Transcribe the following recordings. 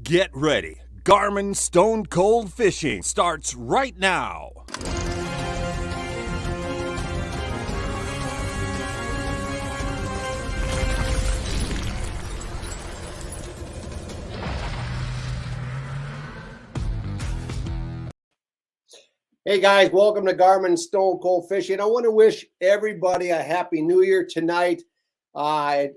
Get ready. Garmin Stone Cold Fishing starts right now. Hey guys, welcome to Garmin Stone Cold Fishing. I want to wish everybody a happy new year tonight.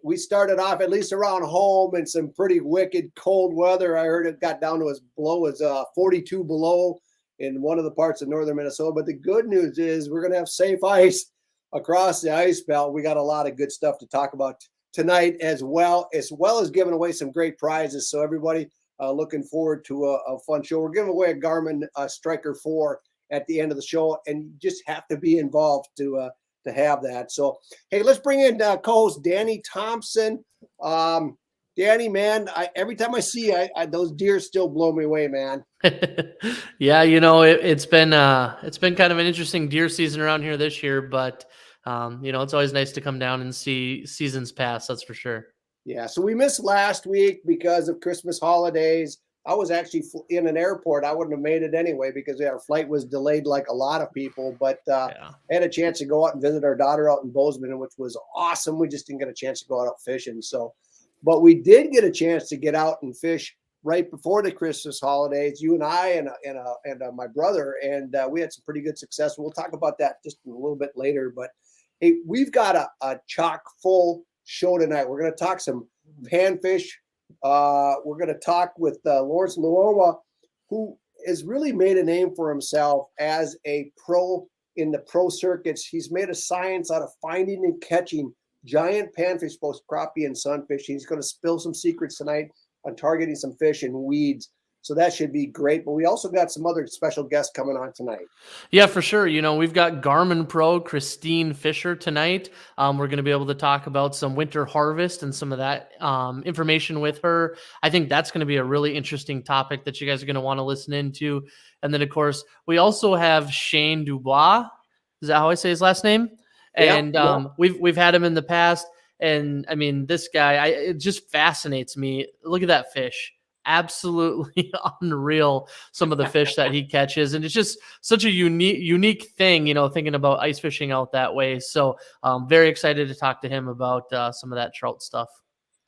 We started off at least around home in some pretty wicked cold weather. I heard it got down to as below as 42 below in one of the parts of northern Minnesota. But the good news is we're going to have safe ice across the ice belt. We got a lot of good stuff to talk about tonight as well as giving away some great prizes. So everybody looking forward to a fun show. We're giving away a Garmin Striker 4 at the end of the show, and you just have to be involved to have that. So, hey, let's bring in co-host Danny Thompson. Danny, man, every time I see those deer still blow me away, man. Yeah, it's been kind of an interesting deer season around here this year, but it's always nice to come down and see seasons pass. That's for sure. Yeah, so we missed last week because of Christmas holidays. I was actually in an airport. I wouldn't have made it anyway because our flight was delayed like a lot of people. But I had a chance to go out and visit our daughter out in Bozeman, which was awesome. We just didn't get a chance to go out fishing. But we did get a chance to get out and fish right before the Christmas holidays. You and I and my brother, and we had some pretty good success. We'll talk about that just a little bit later. But hey, we've got a chock full show tonight. We're going to talk some panfish. We're going to talk with Lawrence Luoma, who has really made a name for himself as a pro in the pro circuits. He's made a science out of finding and catching giant panfish, both crappie and sunfish. He's going to spill some secrets tonight on targeting some fish and weeds. So that should be great. But we also got some other special guests coming on tonight. Yeah, for sure. We've got Garmin Pro Kristine Fischer tonight. We're going to be able to talk about some winter harvest and some of that information with her. I think that's going to be a really interesting topic that you guys are going to want to listen into. And then, of course, we also have Shane Dubois. Is that how I say his last name? And we've had him in the past. And I mean, this guy, it just fascinates me. Look at that fish. Absolutely unreal, some of the fish that he catches. And it's just such a unique thing, thinking about ice fishing out that way. So very excited to talk to him about some of that trout stuff.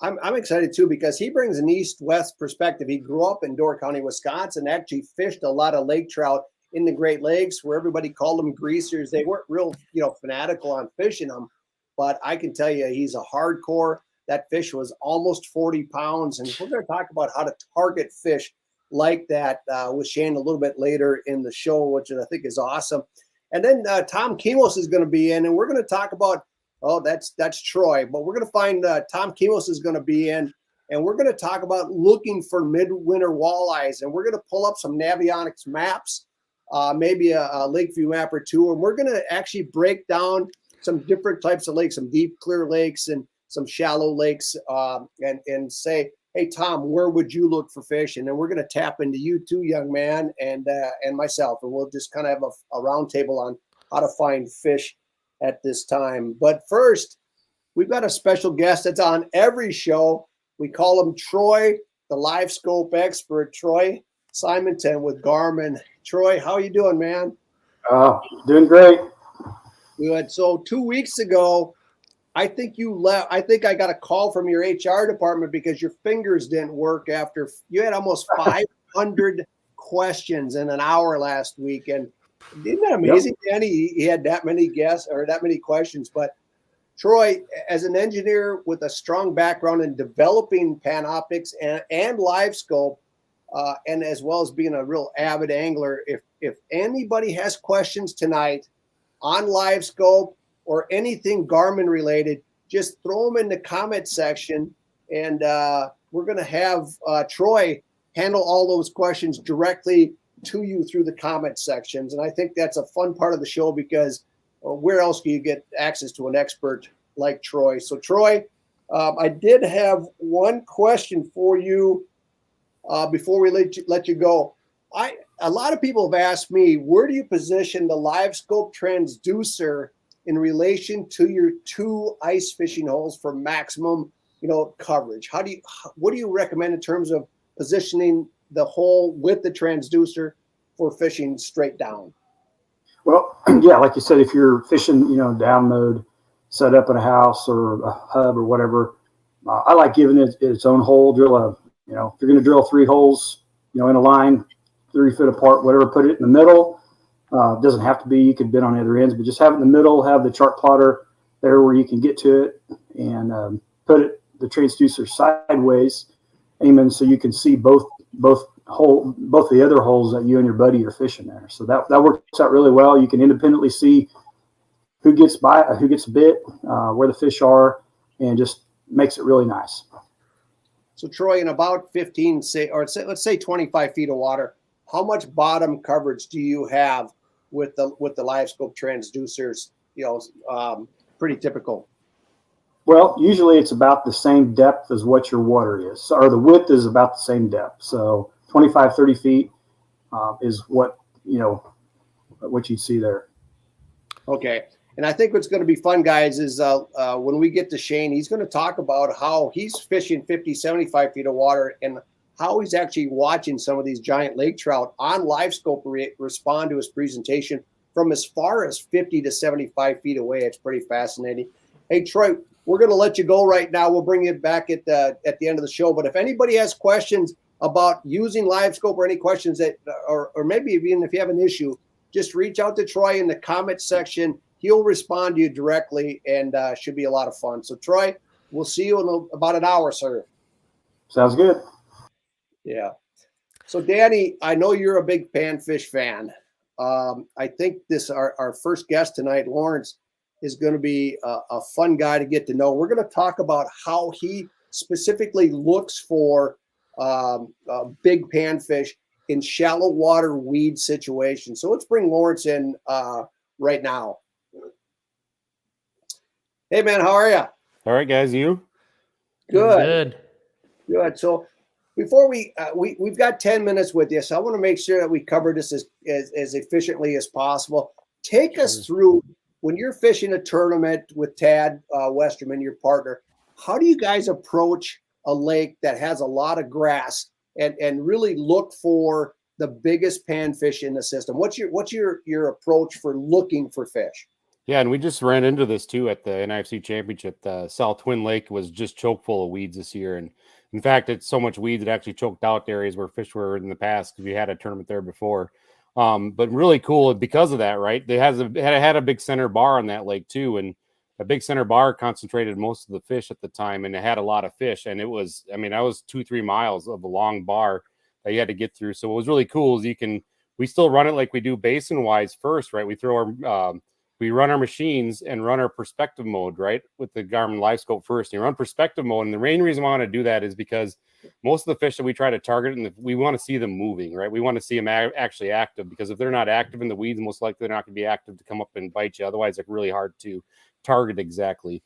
I'm excited too, because he brings an east-west perspective. He grew up in Door County, Wisconsin, actually fished a lot of lake trout in the Great Lakes, where everybody called them greasers. They weren't real, fanatical on fishing them, but I can tell you he's a hardcore. That fish was almost 40 pounds. And we're going to talk about how to target fish like that with Shane a little bit later in the show, which I think is awesome. And then Tom Kimos is going to be in, and we're going to talk about, that's Troy. But we're going to find Tom Kimos is going to be in, and we're going to talk about looking for midwinter walleyes. And we're going to pull up some Navionics maps, maybe a Lakeview map or two. And we're going to actually break down some different types of lakes, some deep, clear lakes, and some shallow lakes, and say, hey, Tom, where would you look for fish? And then we're going to tap into you too, young man, and myself, and we'll just kind of have a round table on how to find fish at this time. But first, we've got a special guest that's on every show. We call him Troy, the live scope expert, Troy Simonton with Garmin. Troy, how you doing, man? Doing great. Good. So 2 weeks ago, I think you left. I think I got a call from your HR department because your fingers didn't work after you had almost 500 questions in an hour last week. And isn't that amazing, Danny? He had that many guests or that many questions. But Troy, as an engineer with a strong background in developing panoptics and live scope, and as well as being a real avid angler, if anybody has questions tonight on live scope or anything Garmin related, just throw them in the comment section, and we're going to have Troy handle all those questions directly to you through the comment sections. And I think that's a fun part of the show, because where else do you get access to an expert like Troy? So Troy, I did have one question for you before we let you go. A lot of people have asked me, where do you position the live scope transducer in relation to your two ice fishing holes for maximum, coverage? What do you recommend in terms of positioning the hole with the transducer for fishing straight down? Well, yeah, like you said, if you're fishing, down mode, set up in a house or a hub or whatever, I like giving it its own hole. Drill if you're going to drill 3 holes, in a line, 3 feet apart, whatever, put it in the middle. It doesn't have to be, you could bid on either ends, but just have it in the middle, have the chart plotter there where you can get to it, and put the transducer sideways, aiming so you can see both the other holes that you and your buddy are fishing there. So that works out really well. You can independently see who gets bit, where the fish are, and just makes it really nice. So Troy, in about 15, let's say 25 feet of water, how much bottom coverage do you have with the live scope transducers? Pretty typical. Well, usually it's about the same depth as what your water is, or the width is about the same depth. So 25, 30 feet is what you see there. Okay. And I think what's going to be fun, guys, is when we get to Shane, he's going to talk about how he's fishing 50, 75 feet of water and how he's actually watching some of these giant lake trout on live scope respond to his presentation from as far as 50 to 75 feet away. It's pretty fascinating. Hey, Troy, we're going to let you go right now. We'll bring you back at the end of the show. But if anybody has questions about using live scope or any questions that, or maybe even if you have an issue, just reach out to Troy in the comment section. He'll respond to you directly, and should be a lot of fun. So, Troy, we'll see you in about an hour, sir. Sounds good. Yeah. So, Danny, I know you're a big panfish fan. I think our first guest tonight, Lawrence, is going to be a fun guy to get to know. We're going to talk about how he specifically looks for big panfish in shallow water weed situations. So let's bring Lawrence in right now. Hey, man, how are you? All right, guys, you? Good. So before we've got 10 minutes with you, so I want to make sure that we cover this as efficiently as possible. Take us through, when you're fishing a tournament with Tad Westerman, your partner, how do you guys approach a lake that has a lot of grass and really look for the biggest panfish in the system? What's your approach for looking for fish? Yeah, and we just ran into this too at the NIFC Championship. The South Twin Lake was just choke full of weeds this year, and in fact, it's so much weeds it actually choked out areas where fish were in the past because we had a tournament there before. But really cool because of that, right? They had a big center bar on that lake too, and a big center bar concentrated most of the fish at the time, and it had a lot of fish. And it was, that was 2-3 miles of a long bar that you had to get through. So what was really cool is we still run it like we do basin wise first, right? We run our machines and run our perspective mode, right? With the Garmin Live Scope first. You run perspective mode. And the main reason why I want to do that is because most of the fish that we try to target, we want to see them moving, right? We want to see them actually active, because if they're not active in the weeds, most likely they're not going to be active to come up and bite you. Otherwise, it's really hard to target exactly.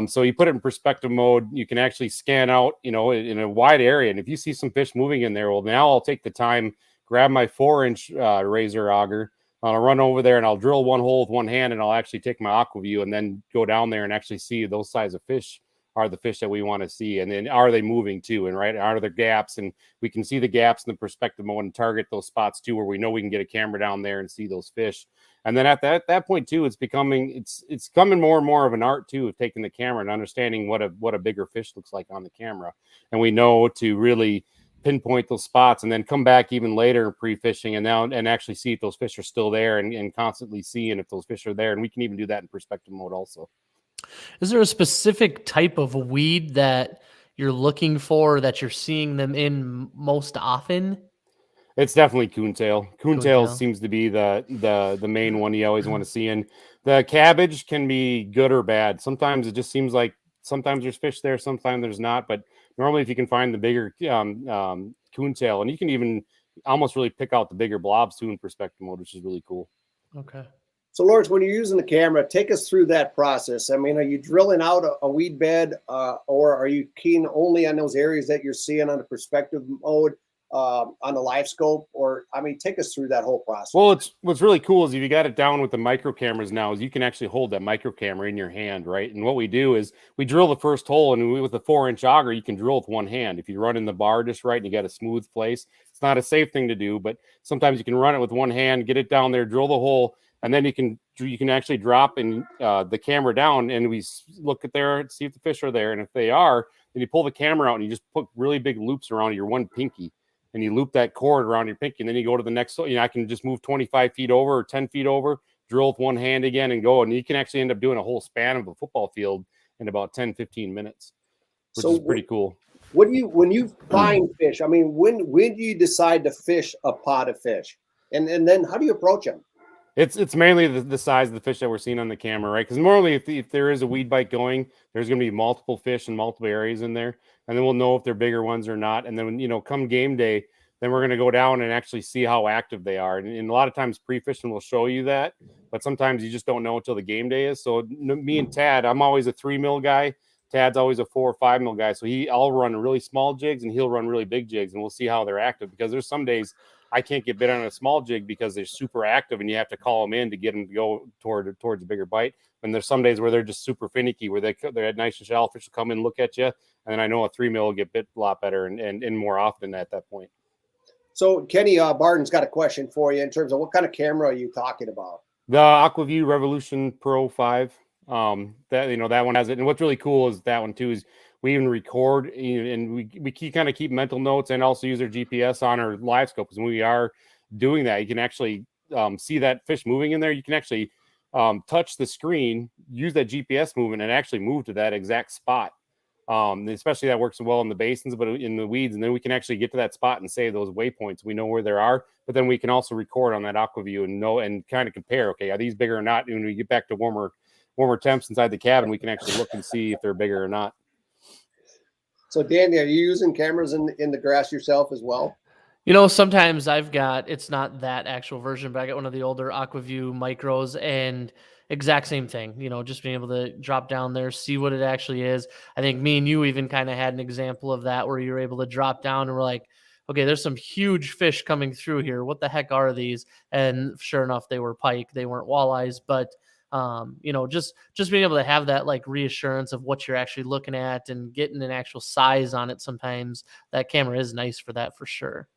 So you put it in perspective mode, you can actually scan out, in a wide area. And if you see some fish moving in there, well, now I'll take the time, grab my 4-inch razor auger, I'll run over there and I'll drill one hole with one hand, and I'll actually take my aqua view and then go down there and actually see those size of fish are the fish that we want to see. And then are they moving too? And right, are there gaps? And we can see the gaps in the perspective mode and target those spots too, where we know we can get a camera down there and see those fish. And then at that point too, it's becoming more and more of an art too, of taking the camera and understanding what a bigger fish looks like on the camera. And we know to really pinpoint those spots and then come back even later pre-fishing and actually see if those fish are still there and constantly seeing if those fish are there. And we can even do that in perspective mode also. Is there a specific type of weed that you're looking for, that you're seeing them in most often? It's definitely coontail. Coontail seems to be the main one you always want to see. And the cabbage can be good or bad. Sometimes it just seems like sometimes there's fish there, sometimes there's not. But normally if you can find the bigger coontail, and you can even almost really pick out the bigger blobs too in perspective mode, which is really cool. Okay. So, Lawrence, when you're using the camera, take us through that process. Are you drilling out a weed bed, or are you keen only on those areas that you're seeing on the perspective mode? on the live scope? Or, I mean, take us through that whole process. Well, what's really cool is if you got it down with the micro cameras now, is you can actually hold that micro camera in your hand, right? And what we do is we drill the first hole, and with a 4-inch auger, you can drill with one hand. If you run in the bar just right and you got a smooth place, it's not a safe thing to do, but sometimes you can run it with one hand, get it down there, drill the hole, and then you can actually drop the camera down, and we look at there, see if the fish are there, and if they are, then you pull the camera out and you just put really big loops around your one pinky. And you loop that cord around your pinky, and then you go to the next. I can just move 25 feet over or 10 feet over, drill with one hand again, and go. And you can actually end up doing a whole span of a football field in about 10, 15 minutes, which is pretty cool. When you find fish, I mean, when do you decide to fish a pot of fish, and then how do you approach them? It's mainly the size of the fish that we're seeing on the camera, right? Because normally if there is a weed bite going, there's going to be multiple fish in multiple areas in there, and then we'll know if they're bigger ones or not. And then come game day, then we're going to go down and actually see how active they are. And a lot of times pre-fishing will show you that, but sometimes you just don't know until the game day is. So me and Tad, I'm always a 3 mil guy. Tad's always a 4 or 5 mil guy. So I'll run really small jigs and he'll run really big jigs, and we'll see how they're active, because there's some days I can't get bit on a small jig because they're super active and you have to call them in to get them to go towards a bigger bite. And there's some days where they're just super finicky, where they're nice and shallow fish will come in and look at you. And then I know a 3 mil will get bit a lot better and more often at that point. So Kenny Barton's got a question for you in terms of what kind of camera are you talking about? The AquaView Revolution Pro 5. That one has it. And what's really cool is that one too is we even record, and we kind of keep mental notes and also use our GPS on our live scope. Because when we are doing that, you can actually see that fish moving in there. You can actually touch the screen, use that GPS movement, and actually move to that exact spot. Especially that works well in the basins, but in the weeds, and then we can actually get to that spot and save those waypoints. We know where they are, but then we can also record on that AquaView and kind of compare. Okay, are these bigger or not? And when we get back to warmer temps inside the cabin, we can actually look and see if they're bigger or not. So Danny, are you using cameras in the grass yourself as well? Sometimes it's not that actual version, but I got one of the older AquaView micros, and exact same thing, just being able to drop down there, see what it actually is. I think me and you even kind of had an example of that where you're able to drop down and we're like, okay, there's some huge fish coming through here. What the heck are these? And sure enough, they were pike. They weren't walleyes, but just being able to have that like reassurance of what you're actually looking at and getting an actual size on it. Sometimes that camera is nice for that, for sure.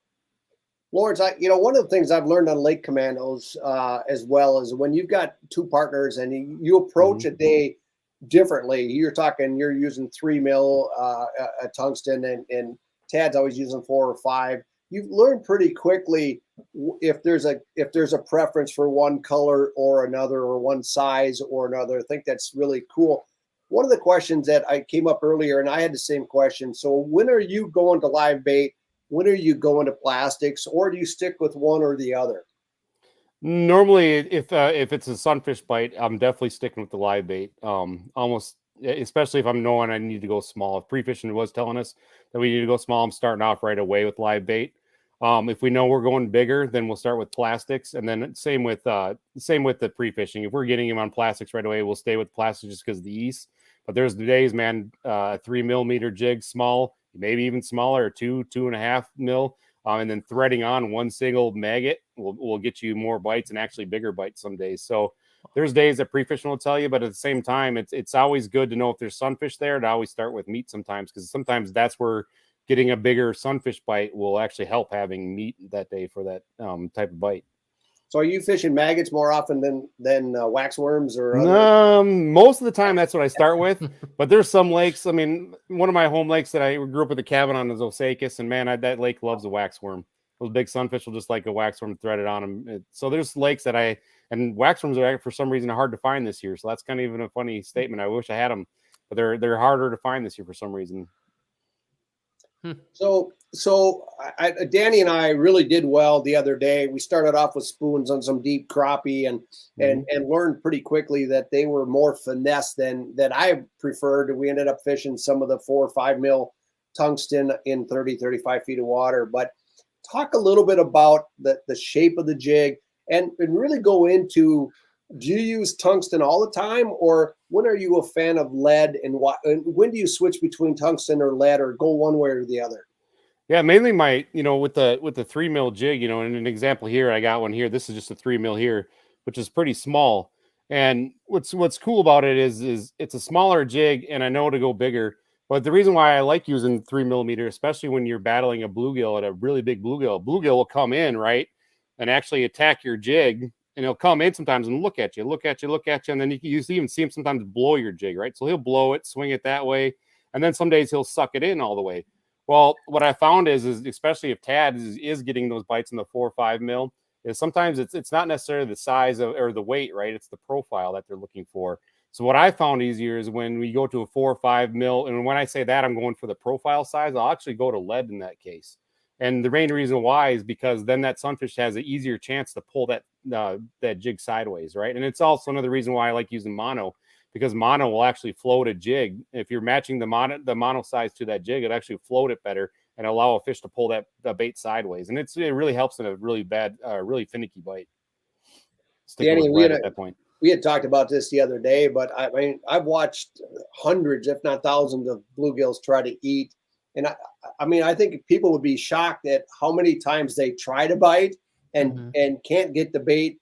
Lawrence, one of the things I've learned on Lake Commandos as well is when you've got two partners and you approach a day differently. You're using 3 mil a tungsten, and Tad's always using 4 or 5. You've learned pretty quickly if there's a preference for one color or another, or one size or another. I think that's really cool. One of the questions that I came up earlier, and I had the same question. So when are you going to live bait? When are you going to plastics, or do you stick with one or the other? Normally, if it's a sunfish bite, I'm definitely sticking with the live bait. Almost, especially if I'm knowing I need to go small. If pre-fishing was telling us that we need to go small, I'm starting off right away with live bait. If we know we're going bigger, then we'll start with plastics, and then same with the pre-fishing. If we're getting them on plastics right away, we'll stay with plastics just because of the ease. But there's the days, man, 3 millimeter jig, small, maybe even smaller, 2.5 mil, and then threading on one single maggot will get you more bites and actually bigger bites some days. So there's days that pre-fishing will tell you, but at the same time, it's always good to know if there's sunfish there to always start with meat sometimes, because sometimes that's where getting a bigger sunfish bite will actually help having meat that day for that type of bite. So are you fishing maggots more often than waxworms or most of the time that's what I start with, but there's some lakes. I mean, one of my home lakes that I grew up with a cabin on is Osakis, and man, that lake loves a waxworm. Those big sunfish will just like a waxworm threaded on them. So there's lakes that and waxworms are for some reason hard to find this year. So that's kind of even a funny statement. I wish I had them, but they're harder to find this year for some reason. So Danny and I really did well the other day. We started off with spoons on some deep crappie and learned pretty quickly that they were more finesse than I preferred. We ended up fishing some of the 4 or 5 mil tungsten in 30, 35 feet of water. But talk a little bit about the shape of the jig and really go into, do you use tungsten all the time, or when are you a fan of lead, and when do you switch between tungsten or lead, or go one way or the other? Yeah, mainly my, with the 3 mil jig, and an example here, I got one here. This is just a 3 mil here, which is pretty small. And what's cool about it is it's a smaller jig, and I know to go bigger. But the reason why I like using 3 millimeter, especially when you're battling a bluegill at a really big bluegill will come in, right, and actually attack your jig, and he'll come in sometimes and look at you, and then you even see him sometimes blow your jig, right? So he'll blow it, swing it that way, and then some days he'll suck it in all the way. Well, what I found is especially if Tad is getting those bites in the 4 or 5 mil, is sometimes it's not necessarily the size or the weight, right? It's the profile that they're looking for. So what I found easier is when we go to a 4 or 5 mil, and when I say that, I'm going for the profile size. I'll actually go to lead in that case. And the main reason why is because then that sunfish has an easier chance to pull that jig sideways, right? And it's also another reason why I like using mono, because mono will actually float a jig. If you're matching the mono size to that jig, it actually float it better and allow a fish to pull the bait sideways. And it really helps in a really bad, really finicky bite. Danny, at that point. We had talked about this the other day, but I mean, I've watched hundreds, if not thousands, of bluegills try to eat. And I mean, I think people would be shocked at how many times they try to bite and can't get the bait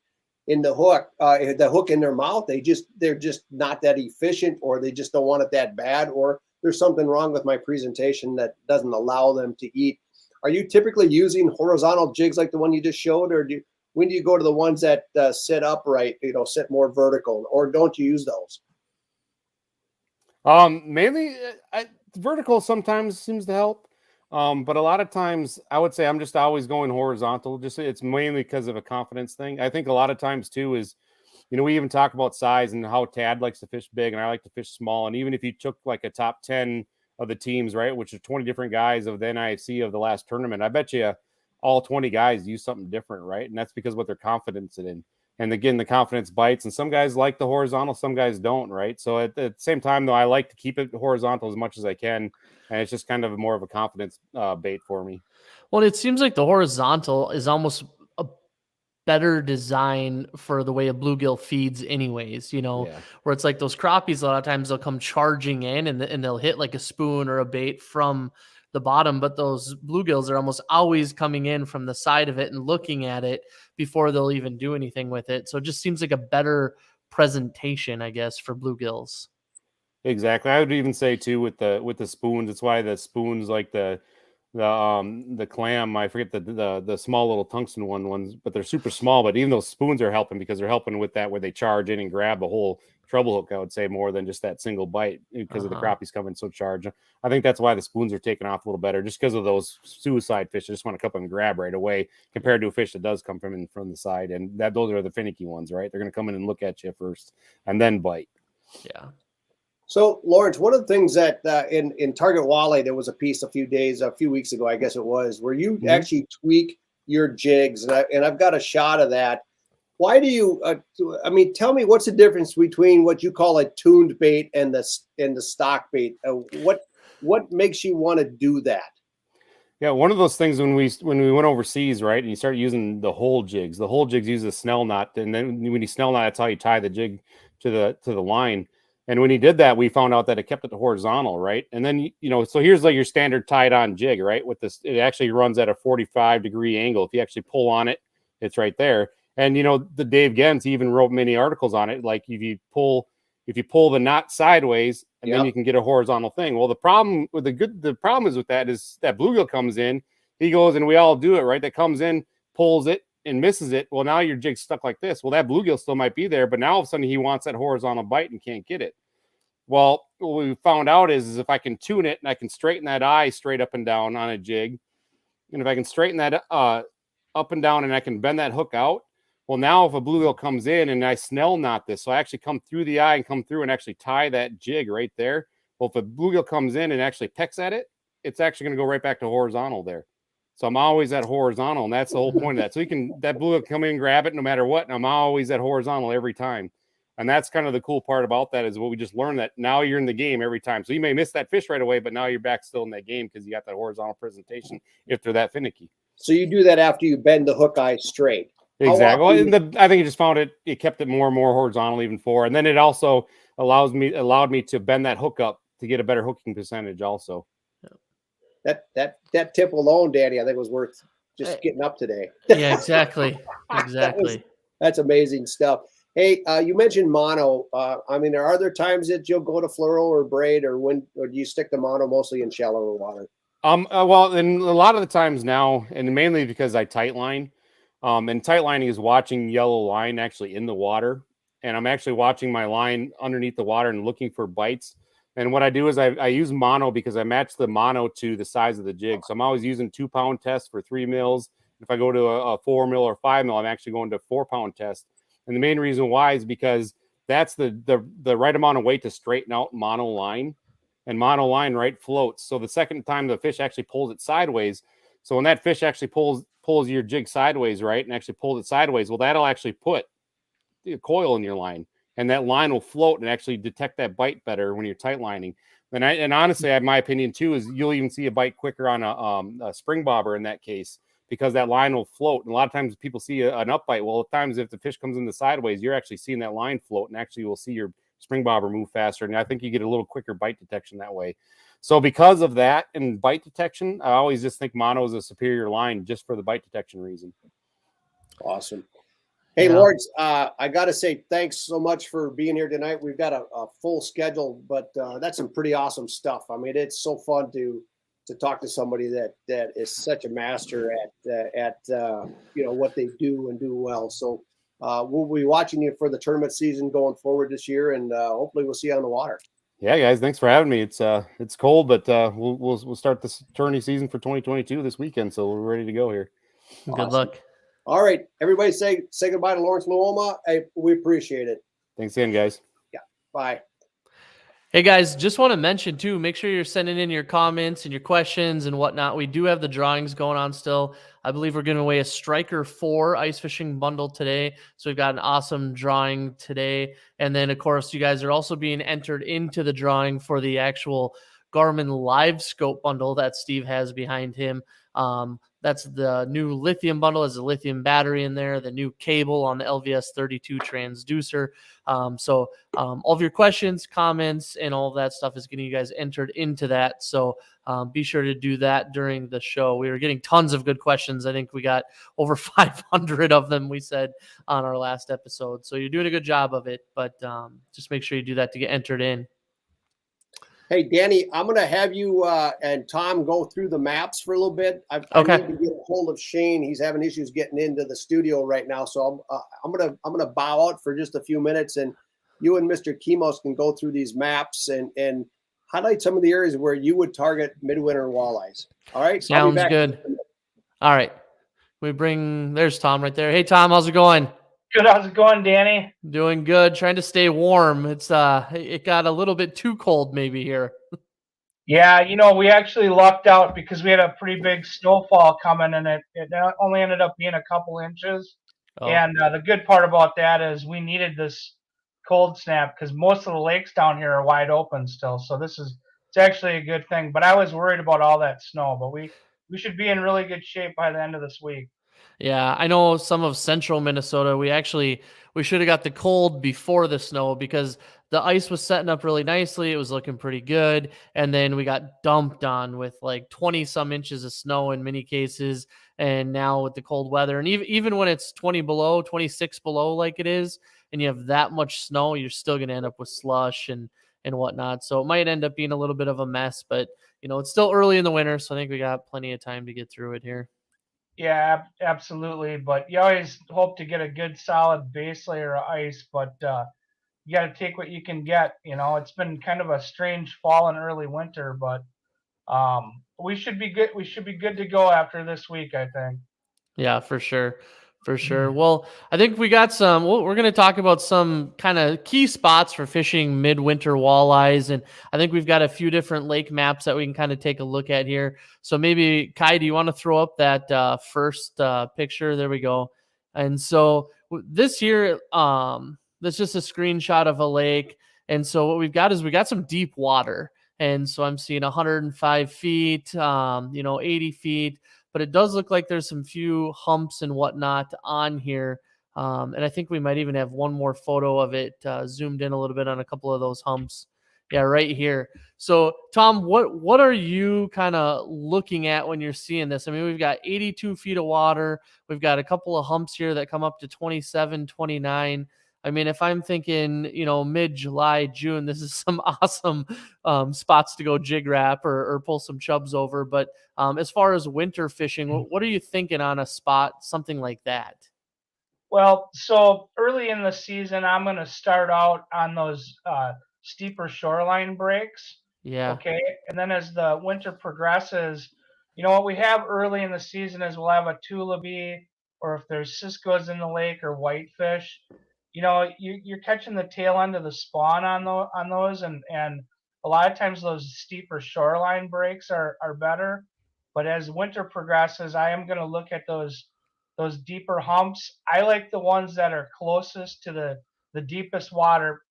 in the hook in their mouth. They're just not that efficient, or they just don't want it that bad, or there's something wrong with my presentation that doesn't allow them to eat. Are you typically using horizontal jigs like the one you just showed, or when do you go to the ones that sit upright, sit more vertical, or don't you use those? Mainly vertical sometimes seems to help. But a lot of times I would say I'm just always going horizontal. Just it's mainly because of a confidence thing. I think a lot of times too is, we even talk about size and how Tad likes to fish big and I like to fish small. And even if you took like a top 10 of the teams, right, which are 20 different guys of the NIFC of the last tournament, I bet you all 20 guys use something different, right? And that's because what they're confident in. And again, the confidence bites, and some guys like the horizontal, some guys don't, right? So at the same time, though, I like to keep it horizontal as much as I can, and it's just kind of more of a confidence bait for me. Well, it seems like the horizontal is almost a better design for the way a bluegill feeds anyways, where it's like those crappies, a lot of times they'll come charging in and they'll hit like a spoon or a bait from the bottom, but those bluegills are almost always coming in from the side of it and looking at it before they'll even do anything with it. So it just seems like a better presentation, I guess, for bluegills. Exactly. I would even say too with the spoons, it's why the spoons like the clam, I forget the small little tungsten ones, but they're super small. But even those spoons are helping because they're helping with that where they charge in and grab a whole treble hook, I would say, more than just that single bite because of the crappies coming so charged. I think that's why the spoons are taking off a little better, just because of those suicide fish that just want to come up and grab right away compared to a fish that does come from the side. And those are the finicky ones, right? They're going to come in and look at you first and then bite. Yeah. So, Lawrence, one of the things that in Target Walleye, there was a piece a few weeks ago, I guess it was, where you actually tweak your jigs, and I've got a shot of that. Why do you? Tell me what's the difference between what you call a tuned bait and the stock bait? What makes you want to do that? Yeah, one of those things when we went overseas, right, and you start using the whole jigs. The whole jigs use a snell knot, and then when you snell knot, that's how you tie the jig to the line. And when he did that, we found out that it kept it horizontal, right? And then, so here's like your standard tied on jig, right? With this, it actually runs at a 45-degree angle. If you actually pull on it, it's right there. And, the Dave Gens even wrote many articles on it. Like if you pull the knot sideways and then you can get a horizontal thing. Well, the problem is with that is that bluegill comes in, he goes, and we all do it, right? That comes in, pulls it, and misses it. Well, now your jig's stuck like this. Well, that bluegill still might be there, but now all of a sudden he wants that horizontal bite and can't get it. Well, what we found out is if I can tune it and I can straighten that eye straight up and down on a jig, and if I can straighten that up and down and I can bend that hook out, well, now if a bluegill comes in and I snell knot this, so I actually come through the eye and come through and actually tie that jig right there. Well, if a bluegill comes in and actually pecks at it, it's actually going to go right back to horizontal there. So I'm always at horizontal, and that's the whole point of that. So that bluegill come in and grab it no matter what, and I'm always at horizontal every time. And that's kind of the cool part about that is what we just learned, that now you're in the game every time. So you may miss that fish right away, but now you're back still in that game because you got that horizontal presentation if they're that finicky. So you do that after you bend the hook eye straight. Exactly. I think it just found it kept it more and more horizontal even for. And then it also allowed me to bend that hook up to get a better hooking percentage also. that tip alone, Danny, I think was worth just getting up today. Yeah, exactly. Exactly. That's amazing stuff. Hey, you mentioned mono. I mean, are there times that you'll go to fluoro or braid, or do you stick to mono mostly in shallower water? Well, and a lot of the times now, and mainly because I tight line, and tight lining is watching yellow line actually in the water, and I'm actually watching my line underneath the water and looking for bites. And what I do is I use mono because I match the mono to the size of the jig. So I'm always using 2 pound test for 3 mils. If I go to a 4 mil or 5 mil, I'm actually going to 4 pound test. And the main reason why is because that's the right amount of weight to straighten out mono line. And mono line right floats. So the second time the fish actually pulls it sideways. So when that fish actually pulls your jig sideways, right, and actually pulls it sideways, well, that'll actually put a coil in your line, and that line will float and actually detect that bite better when you're tight lining. And honestly, my opinion too is you'll even see a bite quicker on a spring bobber in that case, because that line will float. And a lot of times people see an up bite. Well, at times if the fish comes in the sideways, you're actually seeing that line float, and actually you'll see your spring bobber move faster. And I think you get a little quicker bite detection that way. So because of that and bite detection, I always just think mono is a superior line just for the bite detection reason. Awesome. Hey, Lords, I got to say thanks so much for being here tonight. We've got a full schedule, but that's some pretty awesome stuff. I mean, it's so fun to talk to somebody that is such a master at what they do and do well. So we'll be watching you for the tournament season going forward this year, and hopefully we'll see you on the water. Yeah, guys, thanks for having me. It's cold, but we'll start this tourney season for 2022 this weekend, so we're ready to go here. Good luck. All right, everybody, say goodbye to Lawrence Luoma. We appreciate it. Thanks again, guys. Yeah, bye. Hey guys, just want to mention too, make sure you're sending in your comments and your questions and whatnot. We do have the drawings going on still. I believe we're giving away a Striker 4 ice fishing bundle today. So we've got an awesome drawing today. And then of course, you guys are also being entered into the drawing for the actual Garmin Live Scope bundle that Steve has behind him. That's the new lithium bundle. Has a lithium battery in there, the new cable on the LVS 32 transducer. So all of your questions, comments, and all of that stuff is getting you guys entered into that. So be sure to do that during the show. We were getting tons of good questions. I think we got over 500 of them, we said, on our last episode. So you're doing a good job of it, but just make sure you do that to get entered in. Hey, Danny, I'm going to have you and Tom go through the maps for a little bit. I Okay. need to get a hold of Shane. He's having issues getting into the studio right now, so I'm going to bow out for just a few minutes, and you and Mr. Kimos can go through these maps and highlight some of the areas where you would target midwinter walleyes. All right, Sounds good. All right, there's Tom right there. Hey, Tom, how's it going? Good. How's it going, Danny? Doing good. Trying to stay warm. It got a little bit too cold maybe here. Yeah, we actually lucked out because we had a pretty big snowfall coming, and it only ended up being a couple inches. Oh. And the good part about that is we needed this cold snap because most of the lakes down here are wide open still. So it's actually a good thing. But I was worried about all that snow, but we should be in really good shape by the end of this week. Yeah, I know some of central Minnesota. We should have got the cold before the snow because the ice was setting up really nicely. It was looking pretty good. And then we got dumped on with like 20 some inches of snow in many cases. And now with the cold weather, and even when it's 20 below, 26 below like it is, and you have that much snow, you're still going to end up with slush and whatnot. So it might end up being a little bit of a mess, but it's still early in the winter. So I think we got plenty of time to get through it here. Yeah, absolutely. But you always hope to get a good solid base layer of ice, but you got to take what you can get. It's been kind of a strange fall and early winter, but we should be good. We should be good to go after this week, I think. Yeah, for sure. For sure. Well, I think we got we're going to talk about some kind of key spots for fishing midwinter walleyes. And I think we've got a few different lake maps that we can kind of take a look at here. So maybe, Kai, do you want to throw up that first picture? There we go. And so this here, that's just a screenshot of a lake. And so what we've got is we got some deep water. And so I'm seeing 105 feet, 80 feet. But it does look like there's some few humps and whatnot on here. And I think we might even have one more photo of it zoomed in a little bit on a couple of those humps Yeah, right here. So, Tom, what are you kind of looking at when you're seeing this? I mean, we've got 82 feet of water. We've got a couple of humps here that come up to 27, 29. I mean, if I'm thinking, mid-July, June, this is some awesome spots to go jig wrap or pull some chubs over. But as far as winter fishing, what are you thinking on a spot, something like that? Well, so early in the season, I'm going to start out on those steeper shoreline breaks. Yeah, Okay. And then as the winter progresses, what we have early in the season is we'll have a tulipy, or if there's ciscoes in the lake or whitefish, you're catching the tail end of the spawn on those. And a lot of times those steeper shoreline breaks are better. But as winter progresses, I am going to look at those deeper humps. I like the ones that are closest to the deepest water,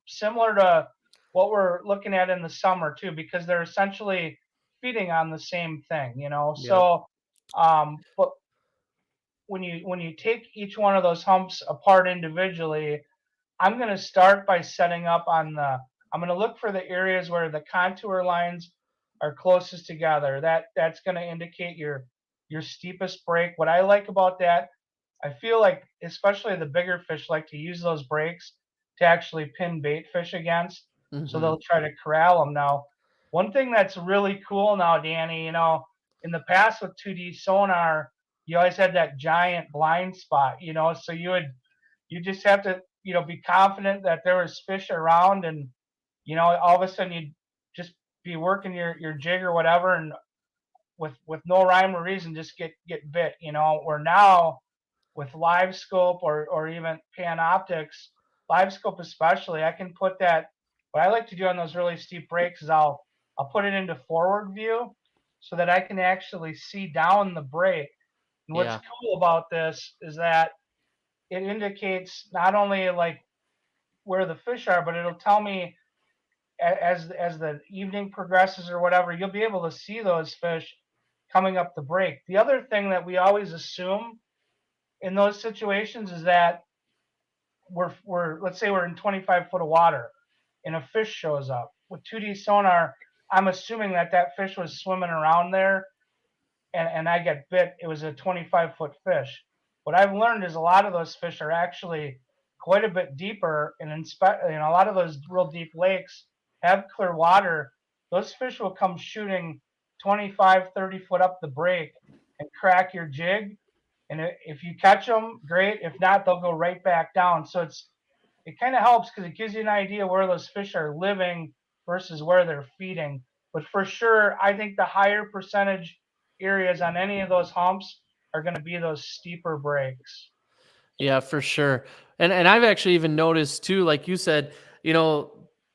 similar to what we're looking at in the summer too, because they're essentially feeding on the same thing. yep, So but when you take each one of those humps apart individually, I'm going to start by setting up I'm going to look for the areas where the contour lines are closest together. That's going to indicate your steepest break. What I like about that, I feel like especially the bigger fish like to use those breaks to actually pin bait fish against. So hmm they'll try to corral them. Now, one thing that's really cool now, Danny, in the past with 2D sonar, you always had that giant blind spot, so you just have to, be confident that there was fish around, and, all of a sudden you'd just be working your jig or whatever, and with no rhyme or reason, just get bit, Where now with live scope or even pan optics, live scope especially, I can put that. What I like to do on those really steep breaks is I'll put it into forward view so that I can actually see down the break. And what's yeah, cool about this is that it indicates not only like where the fish are, but it'll tell me as the evening progresses or whatever, you'll be able to see those fish coming up the break. The other thing that we always assume in those situations is that we're let's say we're in 25 foot of water and a fish shows up with 2D sonar. I'm assuming that fish was swimming around there, and I get bit. It was a 25-foot fish. What I've learned is a lot of those fish are actually quite a bit deeper, and a lot of those real deep lakes have clear water. Those fish will come shooting 25, 30 foot up the break and crack your jig. And if you catch them, great. If not, they'll go right back down. So it kind of helps because it gives you an idea where those fish are living versus where they're feeding. But for sure, I think the higher percentage areas on any of those humps are going to be those steeper breaks. yeah, for sure. And I've actually even noticed too, like you said,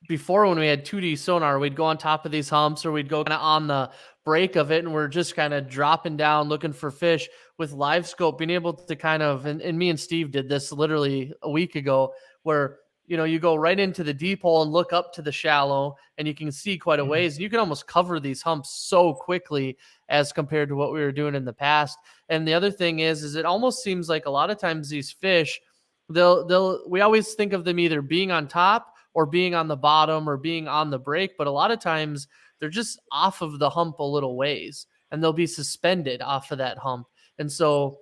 before when we had 2D sonar, we'd go on top of these humps or we'd go kind of on the break of it and we're just kind of dropping down looking for fish. With live scope, being able to kind of, and me and Steve did this literally a week ago, where you go right into the deep hole and look up to the shallow and you can see quite a ways, and you can almost cover these humps so quickly as compared to what we were doing in the past. And the other thing is it almost seems like a lot of times these fish, we always think of them either being on top or being on the bottom or being on the break, but a lot of times they're just off of the hump a little ways and they'll be suspended off of that hump. And so,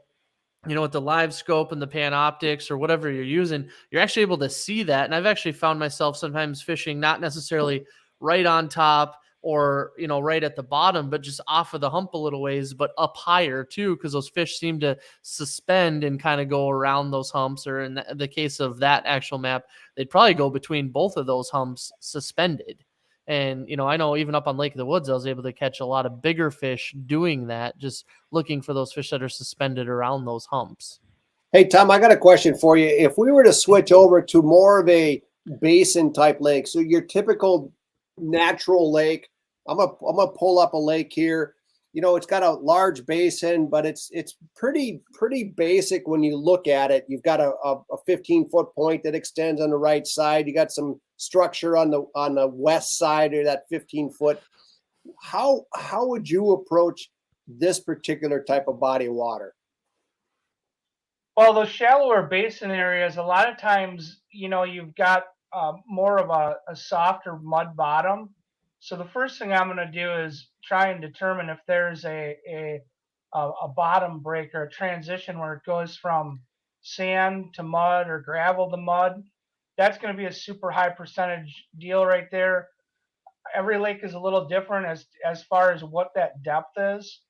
with the live scope and the pan optics or whatever you're using, you're actually able to see that. And I've actually found myself sometimes fishing not necessarily right on top or, right at the bottom, but just off of the hump a little ways, but up higher too, because those fish seem to suspend and kind of go around those humps. Or in the case of that actual map, they'd probably go between both of those humps suspended. And, I know even up on Lake of the Woods, I was able to catch a lot of bigger fish doing that, just looking for those fish that are suspended around those humps. Hey, Tom, I got a question for you. If we were to switch over to more of a basin type lake, so your typical natural lake, I'm gonna pull up a lake here. It's got a large basin, but it's pretty basic when you look at it. You've got a 15-foot point that extends on the right side. You got some structure on the west side of that 15-foot. How would you approach this particular type of body of water? Well, those shallower basin areas, a lot of times, you've got more of a softer mud bottom. So the first thing I'm going to do is try and determine if there's a bottom break or a transition where it goes from sand to mud or gravel to mud. That's going to be a super high percentage deal right there. Every lake is a little different as far as what that depth is.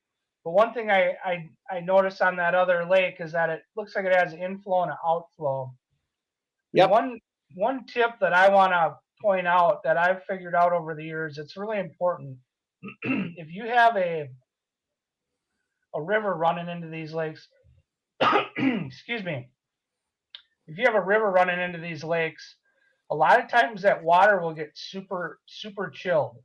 But one thing I noticed on that other lake is that it looks like it has inflow and outflow. Yep. One tip that I want to point out that I've figured out over the years, it's really important. If you have a river running into these lakes, excuse me, if you have a river running into these lakes, a lot of times that water will get super chilled.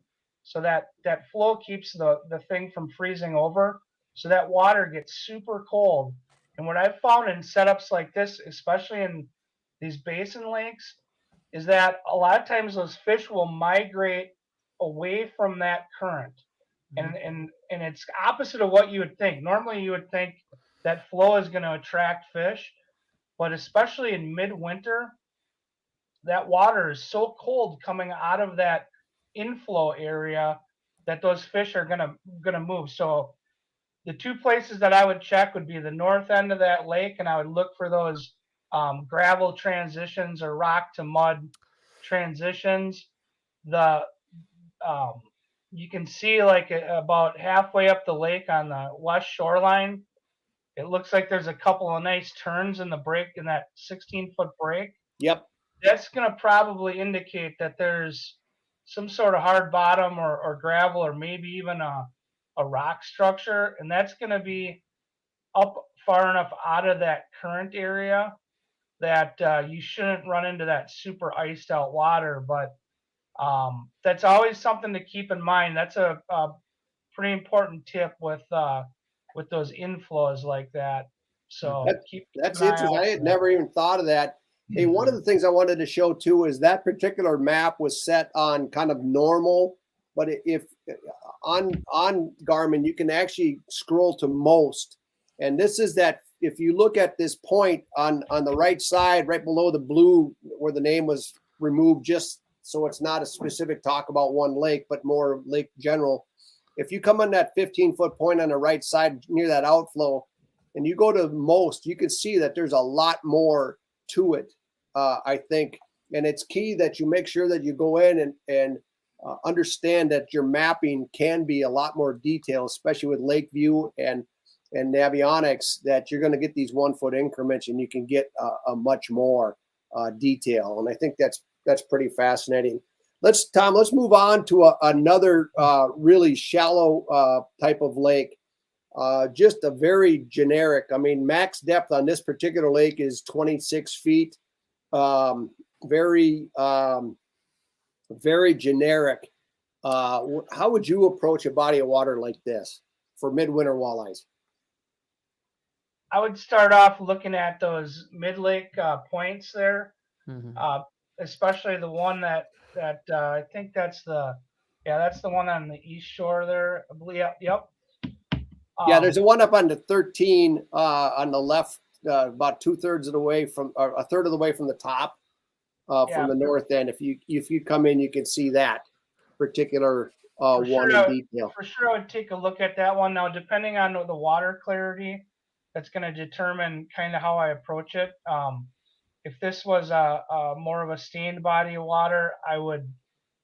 So that flow keeps the thing from freezing over. So that water gets super cold. And what I've found in setups like this, especially in these basin lakes, is that a lot of times those fish will migrate away from that current. And it's opposite of what you would think. Normally you would think that flow is going to attract fish, but especially in midwinter, that water is so cold coming out of that inflow area that those fish are gonna move. So the two places that I would check would be the north end of that lake, and I would look for those gravel transitions or rock to mud transitions. The you can see like about halfway up the lake on the west shoreline, it looks like there's a couple of nice turns in the break, in that 16-foot break. Yep. That's going to probably indicate that there's some sort of hard bottom or gravel or maybe even a rock structure. And that's going to be up far enough out of that current area that you shouldn't run into that super iced out water. But that's always something to keep in mind. That's a pretty important tip with those inflows like that. So that's an eye interesting. out I for had that. never even thought of that. Hey, one of the things I wanted to show too is that particular map was set on kind of normal, but if on Garmin, you can actually scroll to most. And this is that if you look at this point on the right side, right below the blue where the name was removed, just so it's not a specific talk about one lake, but more lake general. If you come on that 15-foot point on the right side near that outflow and you go to most, you can see that there's a lot more to it, I think. And it's key that you make sure that you go in and understand that your mapping can be a lot more detailed, especially with lake view and navionics, that you're going to get these 1-foot increments and you can get a much more detail. And I think that's pretty fascinating. Let's move on to another really shallow type of lake. Just a very generic. I mean, max depth on this particular lake is 26 feet. Very generic. How would you approach a body of water like this for midwinter walleyes? I would start off looking at those mid-lake points there, especially the one that I think that's the one on the east shore there. I believe. Yep. Yeah, there's a one up on the 13 on the left, about 2/3 of the way from, or a third of the way from the top, from the north end. If you come in, you can see that particular one in detail. For sure, I would take a look at that one. Now, depending on the water clarity, that's going to determine kind of how I approach it. If this was a more of a stained body of water, I would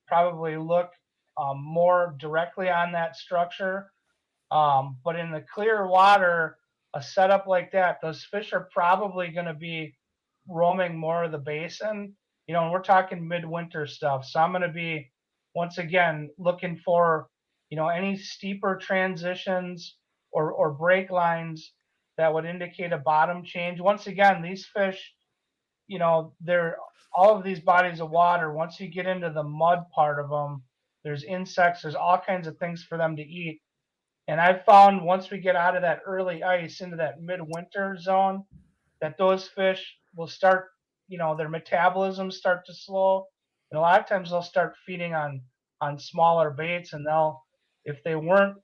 probably look more directly on that structure. But in the clear water, a setup like that, those fish are probably going to be roaming more of the basin. You know, and we're talking midwinter stuff. So I'm going to be, once again, looking for, any steeper transitions or break lines that would indicate a bottom change. Once again, these fish, they're all of these bodies of water. Once you get into the mud part of them, there's insects, there's all kinds of things for them to eat. And I've found once we get out of that early ice into that midwinter zone, that those fish will start, their metabolism start to slow. And a lot of times they'll start feeding on smaller baits, and if they weren't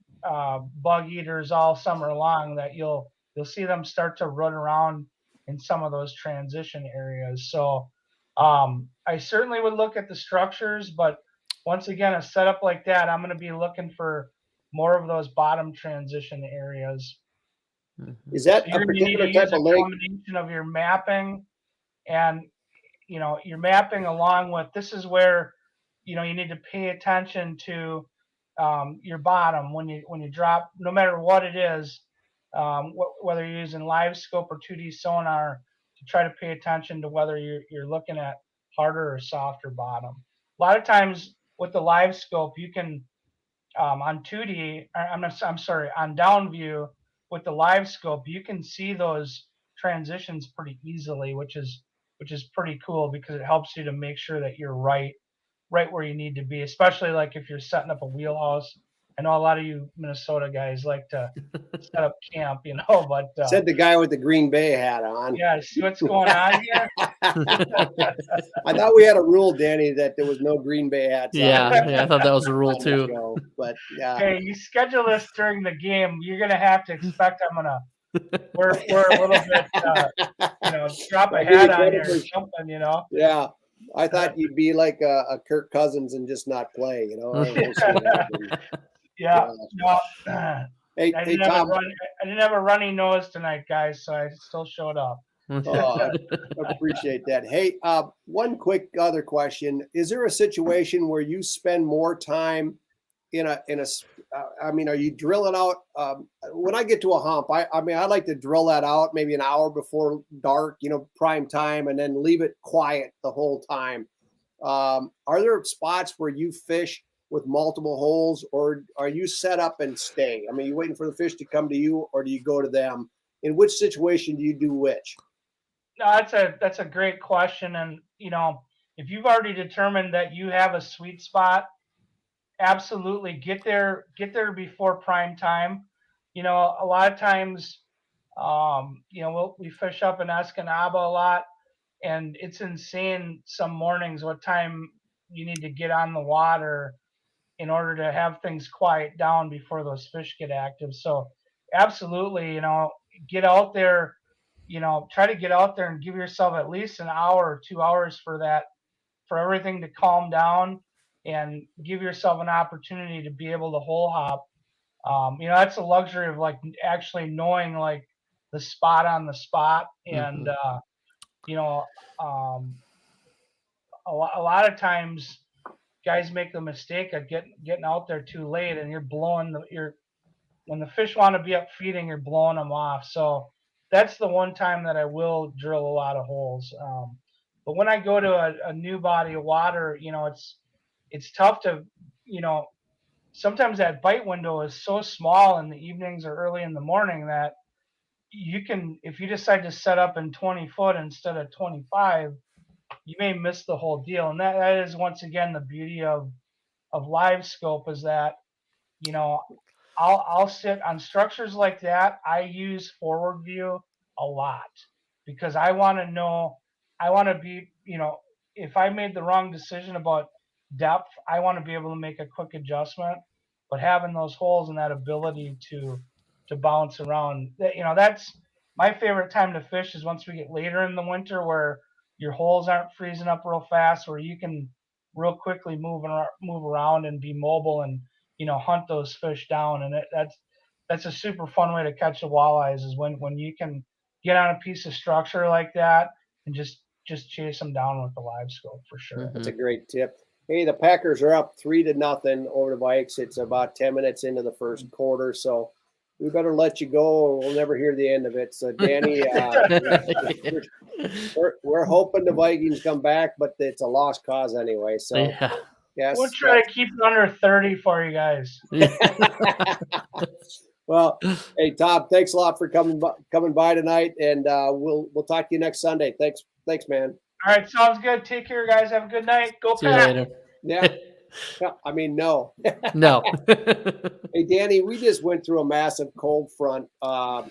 bug eaters all summer long, that you'll see them start to run around in some of those transition areas. So I certainly would look at the structures, but once again, a setup like that, I'm going to be looking for more of those bottom transition areas. Is that So a you're going to need particular to type use a of lake? combination of your mapping and, your mapping along with, this is where, you need to pay attention to your bottom when you drop, no matter what it is, whether you're using live scope or 2D sonar, to try to pay attention to whether you're looking at harder or softer bottom. A lot of times with the live scope, you can on 2D, I'm sorry, on down view with the live scope, you can see those transitions pretty easily, which is pretty cool because it helps you to make sure that you're right where you need to be, especially like if you're setting up a wheelhouse. I know a lot of you Minnesota guys like to set up camp, but Said the guy with the Green Bay hat on. yeah, see what's going on here? I thought we had a rule, Danny, that there was no Green Bay hats on. Yeah, I thought that was a rule on the too. show, but yeah. Hey, you schedule this during the game, you're gonna have to expect I'm gonna we're a little bit drop a hat on here or something, Yeah. I thought you'd be like a Kirk Cousins and just not play, Yeah. No, Hey, I hey didn't Tom. I didn't have a runny nose tonight, guys, so I still showed up. Oh, I appreciate that. Hey, one quick other question. Is there a situation where you spend more time are you drilling out? When I get to a hump, I like to drill that out maybe an hour before dark, prime time, and then leave it quiet the whole time. Are there spots where you fish with multiple holes, or are you set up and stay? I mean, you waiting for the fish to come to you, or do you go to them? In which situation do you do which? No, that's a great question. And, if you've already determined that you have a sweet spot, absolutely get there before prime time. A lot of times, we fish up in Escanaba a lot, and it's insane some mornings what time you need to get on the water in order to have things quiet down before those fish get active. So absolutely, get out there, try to get out there and give yourself at least an hour or 2 hours for everything to calm down, and give yourself an opportunity to be able to hole hop. That's a luxury of like actually knowing like the spot on the spot. And, a lot of times guys make the mistake of getting out there too late, and when the fish want to be up feeding, you're blowing them off. So that's the one time that I will drill a lot of holes. But when I go to a new body of water, it's tough to, sometimes that bite window is so small in the evenings or early in the morning that you can, if you decide to set up in 20 foot instead of 25, you may miss the whole deal. And that is, once again, the beauty of live scope is that, I'll sit on structures like that. I use forward view a lot because I want to know, I want to be, if I made the wrong decision about depth, I want to be able to make a quick adjustment. But having those holes and that ability to bounce around, that's my favorite time to fish, is once we get later in the winter where your holes aren't freezing up real fast, where you can real quickly move around and be mobile and, hunt those fish down. And that's a super fun way to catch the walleyes, is when you can get on a piece of structure like that and just chase them down with the live scope, for sure. That's a great tip. Hey, the Packers are up 3-0 over the Vikes. It's about 10 minutes into the first quarter, so we better let you go, or we'll never hear the end of it. So, Danny, we're hoping the Vikings come back, but it's a lost cause anyway. So, yes, we'll try to keep it under 30 for you guys. Well, hey, Tom, thanks a lot for coming by tonight, and we'll talk to you next Sunday. Thanks, man. All right, sounds good. Take care, guys. Have a good night. Go See you Pack. later. Yeah. I mean, no. No. Hey, Danny, we just went through a massive cold front.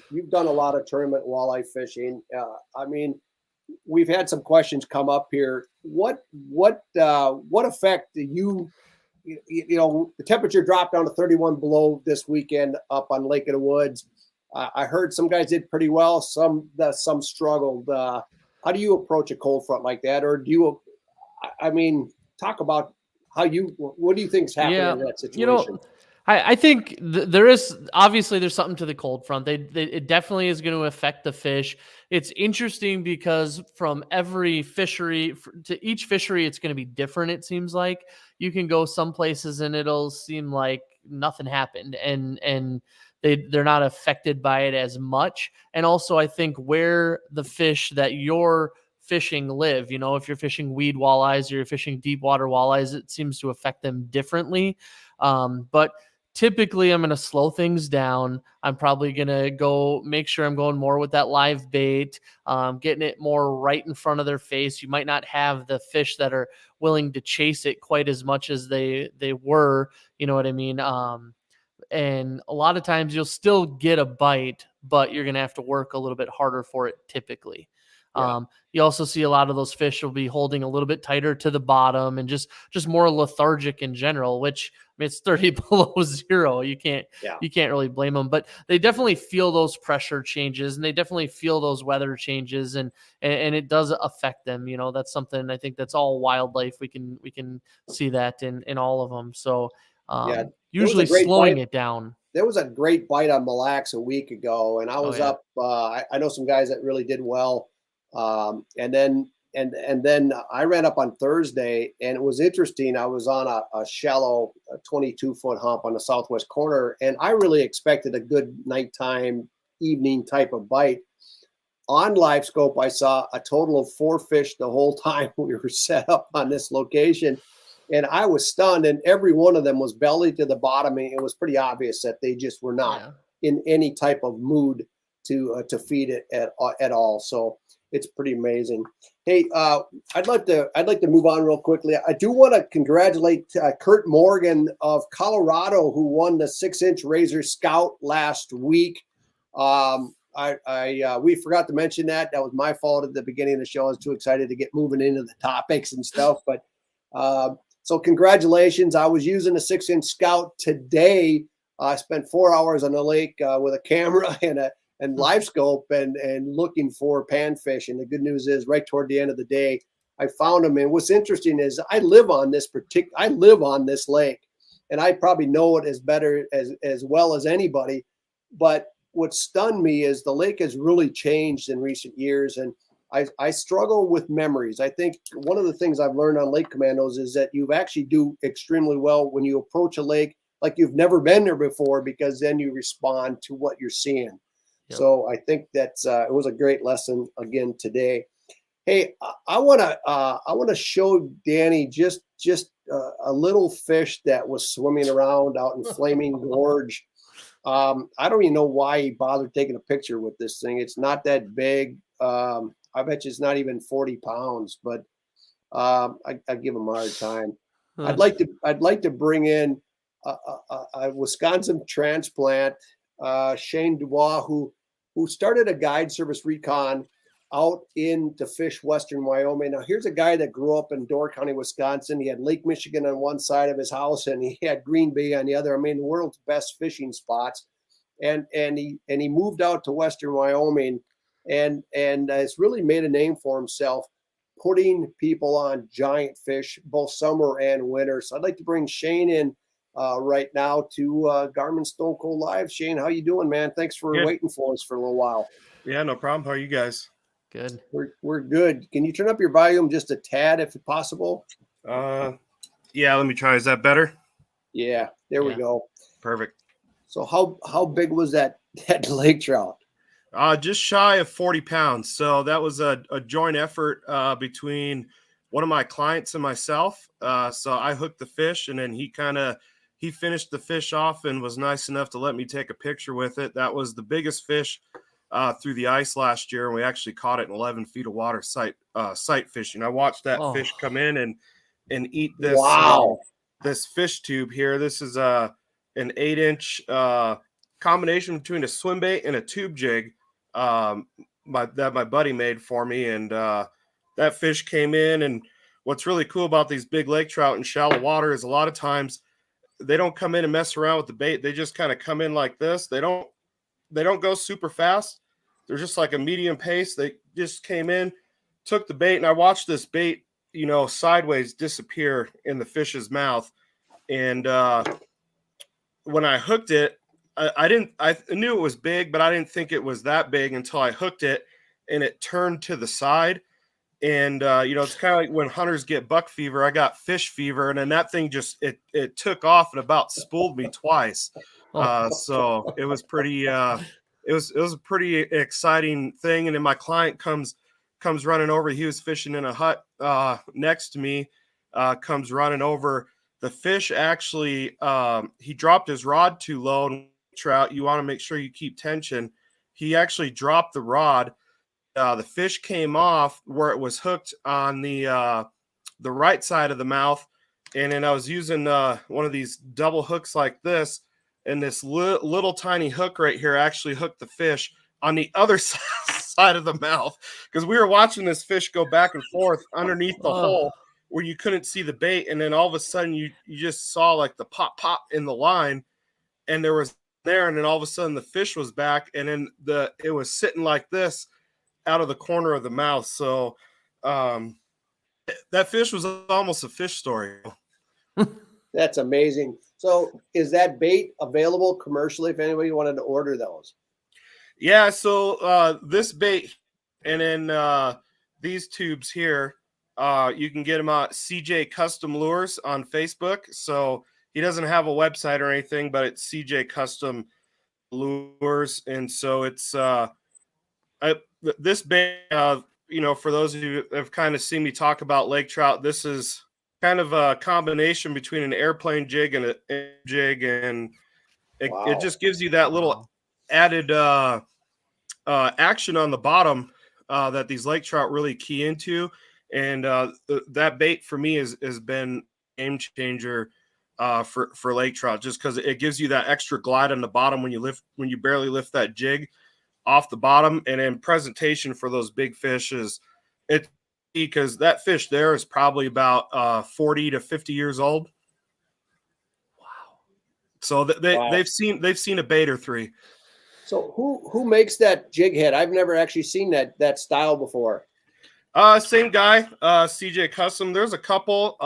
You've done a lot of tournament walleye fishing. I mean, we've had some questions come up here. What effect do you the temperature dropped down to 31 below this weekend up on Lake of the Woods. I heard some guys did pretty well. Some struggled. How do you approach a cold front like that? Or do you, I mean, talk about what do you think is happening Yeah, in that you know, situation? I think there is obviously there's something to the cold front. It definitely is going to affect the fish. It's interesting because from every fishery to each fishery, it's going to be different. It seems like you can go some places and it'll seem like nothing happened, and they're not affected by it as much. And also, I think where the fish that you're fishing live, you know, if you're fishing weed walleyes or you're fishing deep water walleyes, it seems to affect them differently. But typically I'm going to slow things down. I'm probably going to go make sure I'm going more with that live bait, getting it more right in front of their face. You might not have the fish that are willing to chase it quite as much as they were, you know what I mean? And a lot of times you'll still get a bite, but you're going to have to work a little bit harder for it typically. Yeah. You also see a lot of those fish will be holding a little bit tighter to the bottom and just more lethargic in general, which I mean, it's 30 below zero. You can't really blame them, but they definitely feel those pressure changes and they definitely feel those weather changes and it does affect them. You know, that's something I think that's all wildlife. We can see that in all of them. So, Yeah, usually slowing it down. There was a great bite on Mille Lacs a week ago, and I was yeah. up. I know some guys that really did well, and then I ran up on Thursday, and it was interesting. I was on a shallow 22-foot hump on the southwest corner, and I really expected a good nighttime, evening type of bite. On live scope, I saw a total of 4 fish the whole time we were set up on this location. And I was stunned, and every one of them was belly to the bottom. And it was pretty obvious that they just were not in any type of mood to feed it at all. So it's pretty amazing. Hey, I'd like to move on real quickly. I do want to congratulate Kurt Morgan of Colorado, who won the 6-inch Razor Scout last week. We forgot to mention that. That was my fault at the beginning of the show. I was too excited to get moving into the topics and stuff, but. So congratulations. I was using a 6-inch Scout today. I spent 4 hours on the lake with a camera and live scope and looking for panfish. And the good news is right toward the end of the day, I found them. And what's interesting is I live on this lake, and I probably know it as well as anybody. But what stunned me is the lake has really changed in recent years. And I struggle with memories. I think one of the things I've learned on Lake Commandos is that you actually do extremely well when you approach a lake like you've never been there before, because then you respond to what you're seeing. Yep. So I think that's it was a great lesson again today. Hey, I want to show Danny just a little fish that was swimming around out in Flaming Gorge. I don't even know why he bothered taking a picture with this thing. It's not that big. I bet you it's not even 40 pounds, but I give him a hard time. I'd like to bring in a Wisconsin transplant, Shane Dubois, who started a guide service recon out in to fish western Wyoming. Now, here's a guy that grew up in Door County, Wisconsin. He had Lake Michigan on one side of his house, and he had Green Bay on the other. I mean, the world's best fishing spots. And he moved out to western Wyoming. And it's really made a name for himself, putting people on giant fish, both summer and winter. So I'd like to bring Shane in right now to Garmin Stone Cold Live. Shane, how you doing, man? Thanks for waiting for us for a little while. Yeah, no problem. How are you guys? Good. We're good. Can you turn up your volume just a tad, if possible? Yeah, let me try. Is that better? Yeah, there we go. Perfect. So how big was that lake trout? Just shy of 40 pounds. So that was a joint effort between one of my clients and myself. So I hooked the fish, and then he finished the fish off and was nice enough to let me take a picture with it. That was the biggest fish through the ice last year, and we actually caught it in 11 feet of water sight fishing. I watched that fish come in and eat this this fish tube here. This is an 8-inch combination between a swim bait and a tube jig that my buddy made for me, and that fish came in. And what's really cool about these big lake trout in shallow water is a lot of times they don't come in and mess around with the bait. They just kind of come in like this. They don't go super fast. They're just like a medium pace. They just came in, took the bait, and I watched this bait, sideways disappear in the fish's mouth. And when I hooked it, I knew it was big, but I didn't think it was that big until I hooked it and it turned to the side. And, it's kind of like when hunters get buck fever, I got fish fever. And then that thing just, it took off and about spooled me twice. So it was pretty, it was a pretty exciting thing. And then my client comes running over. He was fishing in a hut next to me, comes running over. The fish actually, he dropped his rod too low. And trout, you want to make sure you keep tension. He actually dropped the rod. The fish came off where it was hooked on the right side of the mouth. And then I was using one of these double hooks like this. And this little tiny hook right here actually hooked the fish on the other side of the mouth, because we were watching this fish go back and forth underneath the hole where you couldn't see the bait. And then all of a sudden you just saw like the pop in the line, and there was there. And then all of a sudden the fish was back, and then it was sitting like this out of the corner of the mouth. So that fish was almost a fish story. That's amazing. So is that bait available commercially if anybody wanted to order those? Yeah, so this bait and then these tubes here, you can get them at CJ Custom Lures on Facebook. So he doesn't have a website or anything, but it's CJ Custom Lures. And so it's this bait, for those of you who have kind of seen me talk about lake trout, this is kind of a combination between an airplane jig and a jig, and it just gives you that little added action on the bottom that these lake trout really key into. And that bait for me has been a game changer for lake trout, just because it gives you that extra glide on the bottom when you barely lift that jig off the bottom. And in presentation for those big fish because that fish there is probably about 40 to 50 years old. Wow. So they've seen a bait or three. So who makes that jig head? I've never actually seen that style before. Same guy, CJ Custom. There's a couple.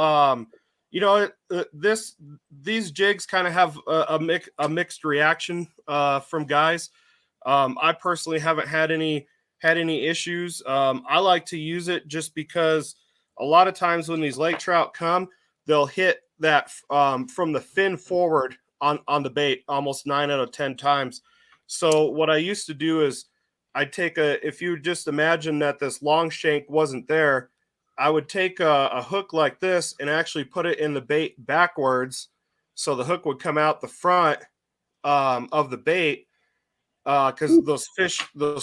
These jigs kind of have a mixed reaction from guys. I personally haven't had any issues. I like to use it just because a lot of times when these lake trout come, they'll hit that from the fin forward on the bait almost 9 out of 10 times. So what I used to do is I'd take if you just imagine that this long shank wasn't there, I would take a hook like this and actually put it in the bait backwards, so the hook would come out the front of the bait, because those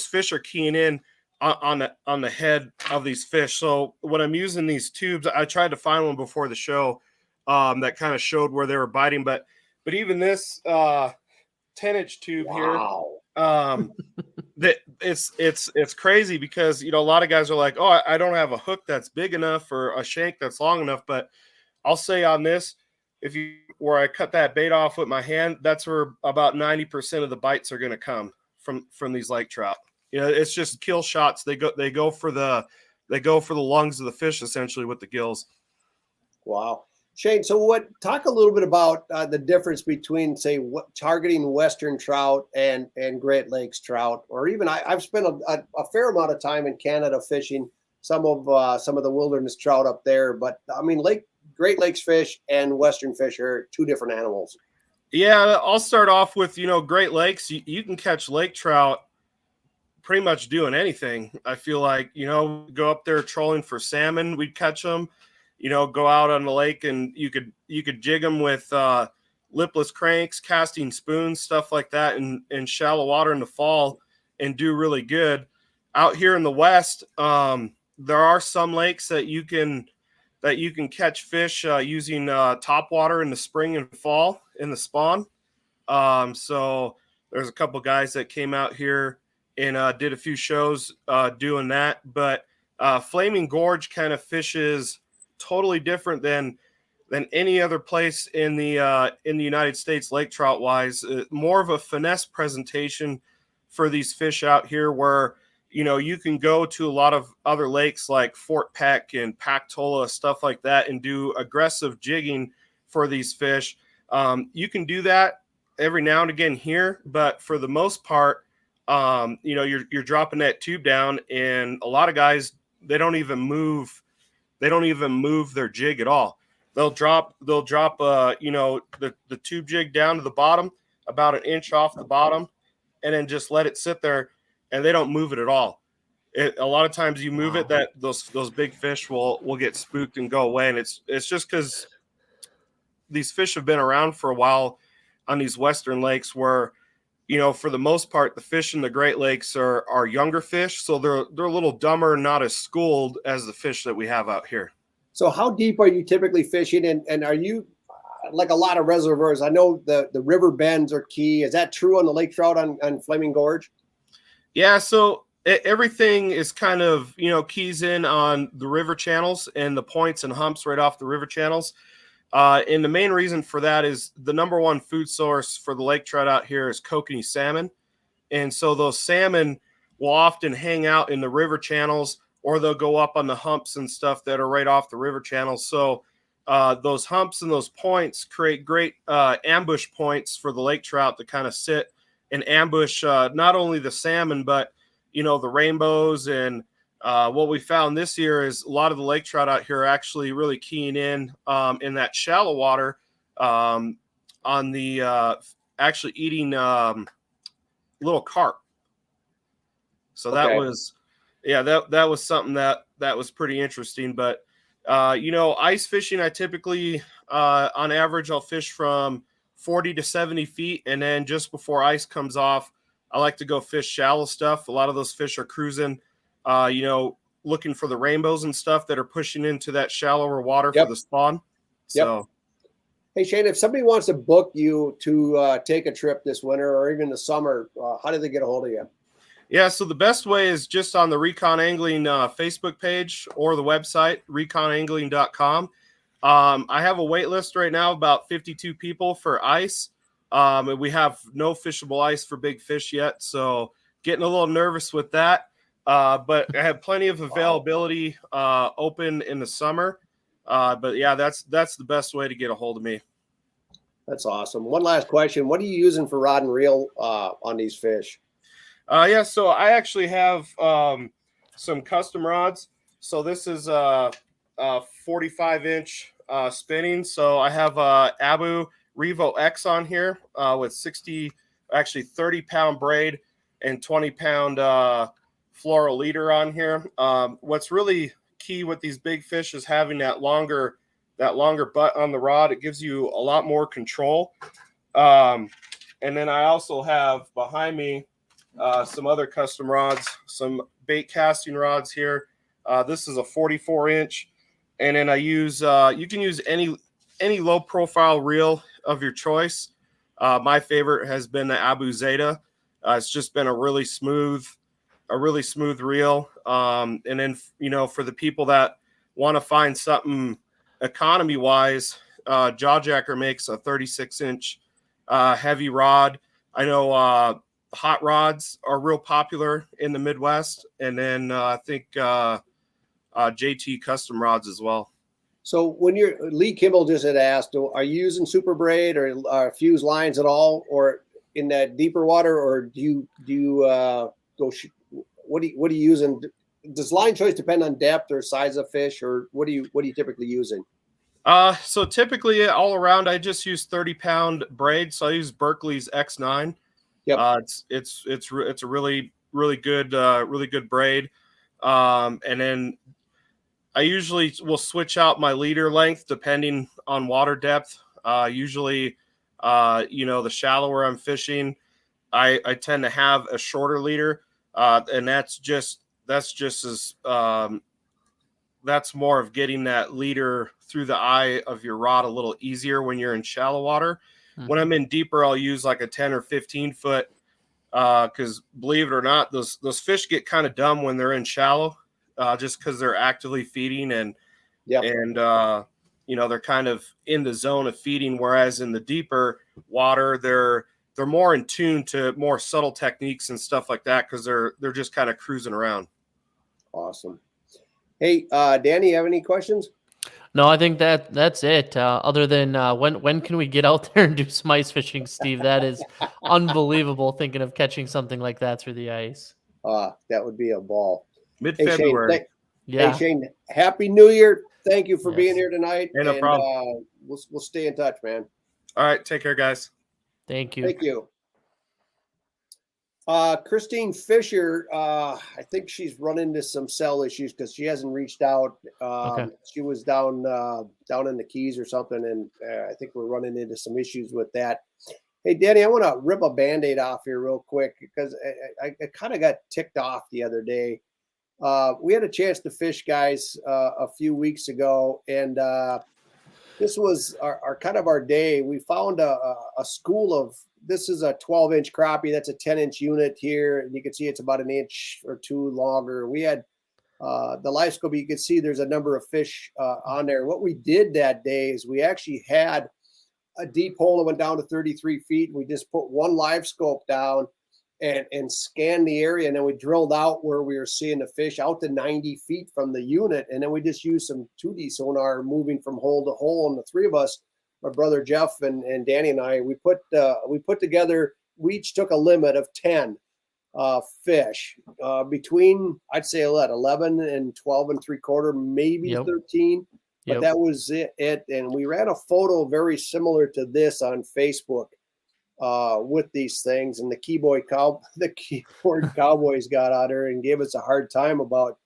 fish are keying in on the head of these fish. So when I'm using these tubes, I tried to find one before the show that kind of showed where they were biting, but even this 10-inch tube here, that it's crazy, because a lot of guys are like, oh, I don't have a hook that's big enough or a shank that's long enough. But I'll say on this, where I cut that bait off with my hand, that's where about 90% of the bites are going to come from these lake trout. It's just kill shots. They go for the lungs of the fish, essentially, with the gills. Wow. Shane, so talk a little bit about the difference between, say, targeting Western trout and Great Lakes trout, or even I've spent a fair amount of time in Canada fishing some of the wilderness trout up there. But I mean, Great Lakes fish and Western fish are two different animals. Yeah, I'll start off with, Great Lakes. You can catch lake trout pretty much doing anything. I feel like, go up there trolling for salmon, we'd catch them. Go out on the lake and you could jig them with lipless cranks, casting spoons, stuff like that in shallow water in the fall, and do really good. Out here in the West, there are some lakes that you can catch fish using top water in the spring and fall in the spawn. So there's a couple guys that came out here and did a few shows doing that. But Flaming Gorge kind of fishes totally different than any other place in the United States lake trout wise. More of a finesse presentation for these fish out here, where you can go to a lot of other lakes like Fort Peck and Pactola, stuff like that, and do aggressive jigging for these fish. You can do that every now and again here, but for the most part, you're dropping that tube down, and a lot of guys, they don't even move their jig at all. They'll drop the tube jig down to the bottom, about an inch off the bottom, and then just let it sit there, and they don't move it at all. A lot of times you move it, that those big fish will get spooked and go away, and it's just because these fish have been around for a while on these western lakes, where for the most part the fish in the Great Lakes are younger fish, so they're a little dumber, not as schooled as the fish that we have out here. So how deep are you typically fishing, and are you, like a lot of reservoirs, I know the river bends are key. Is that true on the lake trout on Flaming Gorge? Yeah, so everything is kind of, keys in on the river channels and the points and humps right off the river channels. And the main reason for that is the number one food source for the lake trout out here is kokanee salmon. And so those salmon will often hang out in the river channels, or they'll go up on the humps and stuff that are right off the river channels. So those humps and those points create great ambush points for the lake trout to kind of sit and ambush not only the salmon, but, the rainbows. And what we found this year is a lot of the lake trout out here are actually really keying in that shallow water on the actually eating little carp. So that was, that was something that was pretty interesting. But, ice fishing, I typically, on average, I'll fish from 40 to 70 feet. And then just before ice comes off, I like to go fish shallow stuff. A lot of those fish are cruising, looking for the rainbows and stuff that are pushing into that shallower water for the spawn. So, hey, Shane, if somebody wants to book you to take a trip this winter or even the summer, how do they get a hold of you? Yeah, so the best way is just on the Recon Angling Facebook page or the website, reconangling.com. I have a wait list right now, about 52 people for ice. And we have no fishable ice for big fish yet, so getting a little nervous with that. But I have plenty of availability open in the summer. But yeah, that's the best way to get a hold of me. That's awesome. One last question. What are you using for rod and reel on these fish? So I actually have some custom rods. So this is a 45-inch spinning. So I have Abu Revo X on here with 30-pound braid and 20-pound floral leader on here. What's really key with these big fish is having that longer butt on the rod. It gives you a lot more control. And then I also have behind me some other custom rods, some bait casting rods here. This is a 44-inch, and then I use you can use any low profile reel of your choice. My favorite has been the Abu Zeta. It's just been a really smooth reel. And then for the people that want to find something economy wise, Jawjacker makes a 36-inch heavy rod. I know hot rods are real popular in the Midwest, and then I think JT custom rods as well. So when Lee Kimball just had asked, are you using super braid or fuse lines at all, or in that deeper water, or do you go? What are you using? Does line choice depend on depth or size of fish, or what are you typically using? So typically all around, I just use 30-pound braid. So I use Berkeley's X9. Yep. It's a really good braid. And then I usually will switch out my leader length depending on water depth. Usually, the shallower I'm fishing, I tend to have a shorter leader, and that's more of getting that leader through the eye of your rod a little easier when you're in shallow water. Mm-hmm. When I'm in deeper, I'll use like a 10 or 15 foot, because believe it or not, those fish get kind of dumb when they're in shallow, just because they're actively feeding and they're kind of in the zone of feeding. Whereas in the deeper water, they're they're more in tune to more subtle techniques and stuff like that because they're just kind of cruising around. Awesome. Hey, Danny, you have any questions? No, I think that's it. Other than when can we get out there and do some ice fishing, Steve? That is unbelievable. Thinking of catching something like that through the ice. That would be a ball. Mid-February. Yeah. Hey, Shane, Happy New Year. Thank you for Yes. being here tonight. Hey, no problem. We'll stay in touch, man. All right. Take care, guys. Thank you. Thank you. Kristine Fischer, I think she's run into some cell issues because she hasn't reached out. Okay. She was down in the Keys or something, and I think we're running into some issues with that. Hey, Danny, I want to rip a Band-Aid off here real quick because I kind of got ticked off the other day. We had a chance to fish, guys, a few weeks ago, and this was our kind of our day. We found a school of, this is a 12-inch crappie. That's a 10-inch unit here, and you can see it's about an inch or two longer. We had the live scope. You can see there's a number of fish on there. What we did that day is we actually had a deep hole that went down to 33 feet. We just put one live scope down and scanned the area, and then we drilled out where we were seeing the fish out to 90 feet from the unit, and then we just used some 2D sonar moving from hole to hole, and the three of us, my brother Jeff and Danny and I, we put together, we each took a limit of 10 fish between, I'd say 11 and 12 and 3/4, maybe 13, but that was it. And we ran a photo very similar to this on Facebook with these things, and the keyboard cowboys got out there and gave us a hard time about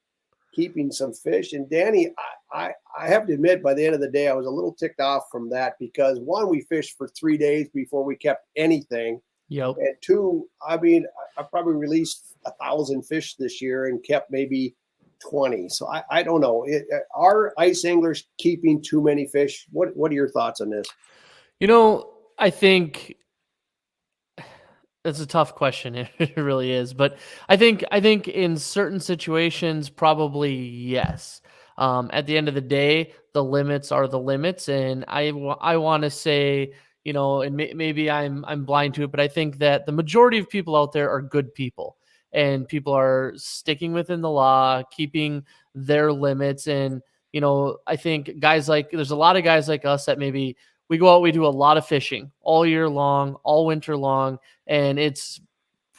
keeping some fish. And Danny, I have to admit, by the end of the day, I was a little ticked off from that because one, we fished for 3 days before we kept anything. Yep. And two, I mean, I probably released 1,000 fish this year and kept maybe 20. So I don't know. Are ice anglers keeping too many fish? What are your thoughts on this? I think that's a tough question. It really is. But I think in certain situations, probably yes. At the end of the day, the limits are the limits. And I want to say, and maybe I'm blind to it, but I think that the majority of people out there are good people. And people are sticking within the law, keeping their limits. And, I think there's a lot of guys like us that maybe we go out, we do a lot of fishing all year long, all winter long. And it's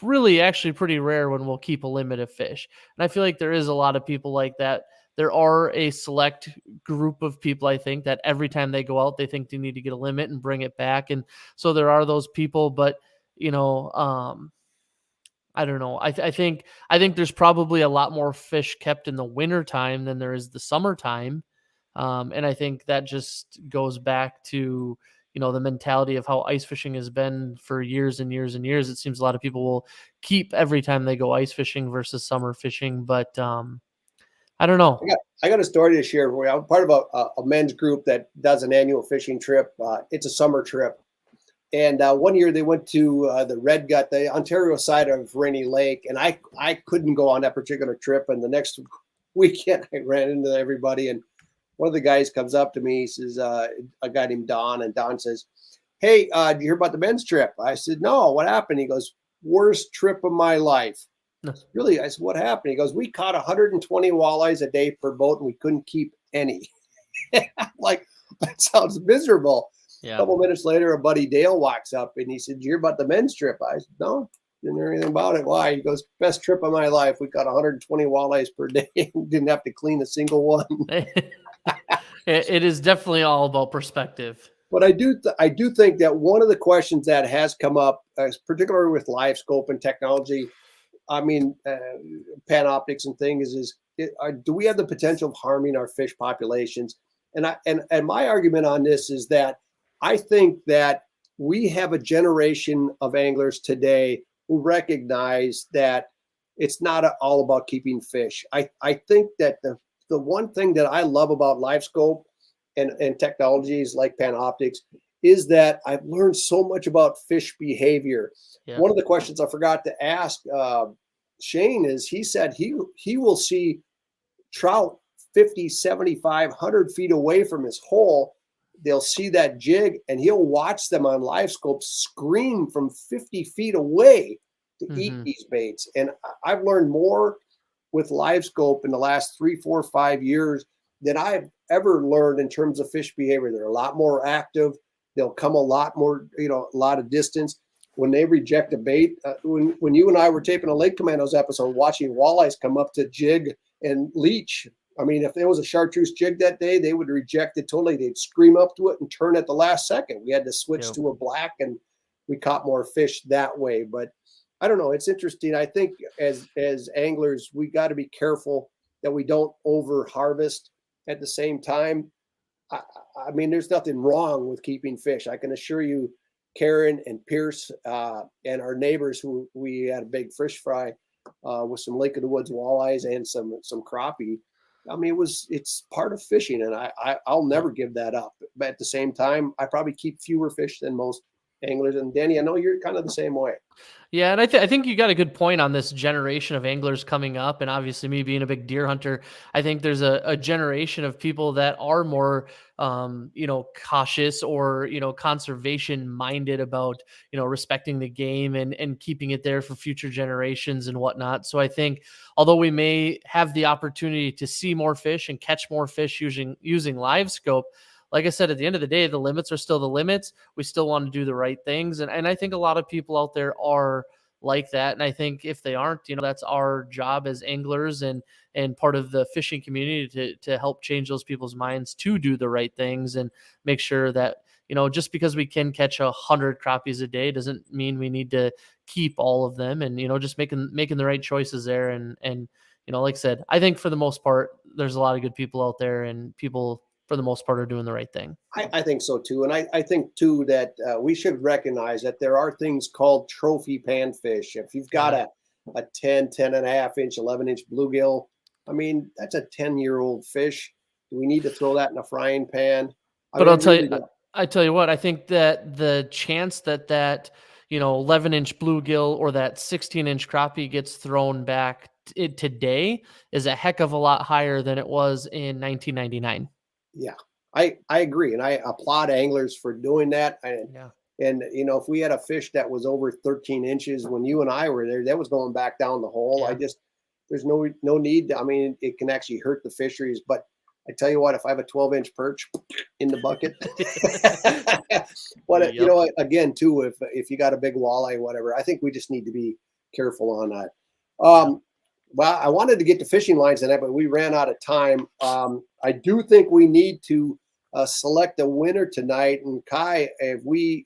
really actually pretty rare when we'll keep a limit of fish. And I feel like there is a lot of people like that. There are a select group of people, I think, that every time they go out, they think they need to get a limit and bring it back. And so there are those people, but, I don't know. I think there's probably a lot more fish kept in the winter time than there is the summertime. And I think that just goes back to, the mentality of how ice fishing has been for years and years and years. It seems a lot of people will keep every time they go ice fishing versus summer fishing, but I don't know. I got a story to share for you. I'm part of a men's group that does an annual fishing trip. It's a summer trip. And one year they went to the Red Gut, the Ontario side of Rainy Lake, and I couldn't go on that particular trip. And the next weekend I ran into everybody, and one of the guys comes up to me. He says, a guy named Don, and Don says, "Hey, did you hear about the men's trip?" I said, "No, what happened?" He goes, "Worst trip of my life." Really? I said, "What happened?" He goes, "We caught 120 walleyes a day per boat, and we couldn't keep any." Like, that sounds miserable. Yeah. A couple minutes later, a buddy Dale walks up and he said, "Did you hear about the men's trip?" I said, "No, didn't hear anything about it." "Why?" He goes, "Best trip of my life. We caught 120 walleyes per day. Didn't have to clean a single one." It is definitely all about perspective. But I do think that one of the questions that has come up, particularly with live scope and technology, I mean, pan optics and things, do we have the potential of harming our fish populations? And my argument on this is that I think that we have a generation of anglers today who recognize that it's not all about keeping fish. I think that the one thing that I love about live scope and technologies like panoptics is that I've learned so much about fish behavior. Yeah. One of the questions I forgot to ask Shane is, he said he will see trout 50, 75, 100 feet away from his hole. they'll see that jig and he'll watch them on live scope scream from 50 feet away to eat these baits. And I've learned more with live scope in the last 3, 4, 5 years than I've ever learned in terms of fish behavior. They're a lot more active. They'll come a lot more, a lot of distance. When they reject a bait, when you and I were taping a Lake Commandos episode, watching walleyes come up to jig and leech. I mean, if there was a chartreuse jig that day, they would reject it totally. They'd scream up to it and turn at the last second. We had to switch to a black, and we caught more fish that way. But I don't know. It's interesting. I think as anglers, we got to be careful that we don't over harvest at the same time. I mean, there's nothing wrong with keeping fish. I can assure you, Karen and Pierce and our neighbors who we had a big fish fry with some Lake of the Woods walleyes and some crappie. I mean, it's part of fishing, and I'll never give that up. But at the same time, I probably keep fewer fish than most anglers. And Danny, I know you're kind of the same way. Yeah, and I think you got a good point on this generation of anglers coming up, and obviously me being a big deer hunter, I think there's a generation of people that are more, cautious or, conservation minded about, respecting the game and keeping it there for future generations and whatnot. So I think although we may have the opportunity to see more fish and catch more fish using live scope, like I said, at the end of the day, the limits are still the limits. We still want to do the right things. And I think a lot of people out there are like that. And I think if they aren't, that's our job as anglers and part of the fishing community to help change those people's minds to do the right things and make sure that, just because we can catch 100 crappies a day doesn't mean we need to keep all of them, and, just making the right choices there. And, like I said, I think for the most part, there's a lot of good people out there, and people for the most part are doing the right thing. I think so too. And I think too that we should recognize that there are things called trophy panfish. If you've got a 10 and a half inch, 11 inch bluegill, I mean, that's a 10-year-old fish. Do we need to throw that in a frying pan? I'll tell you what, I think that the chance that 11 inch bluegill or that 16 inch crappie gets thrown back today is a heck of a lot higher than it was in 1999. Yeah, I agree. And I applaud anglers for doing that. And, if we had a fish that was over 13 inches when you and I were there, that was going back down the hole. Yeah. There's no need. I mean, it can actually hurt the fisheries. But I tell you what, if I have a 12-inch perch in the bucket, but again, too, if you got a big walleye, whatever, I think we just need to be careful on that. Well, I wanted to get to fishing lines tonight, but we ran out of time. I do think we need to select a winner tonight. And Kai, if we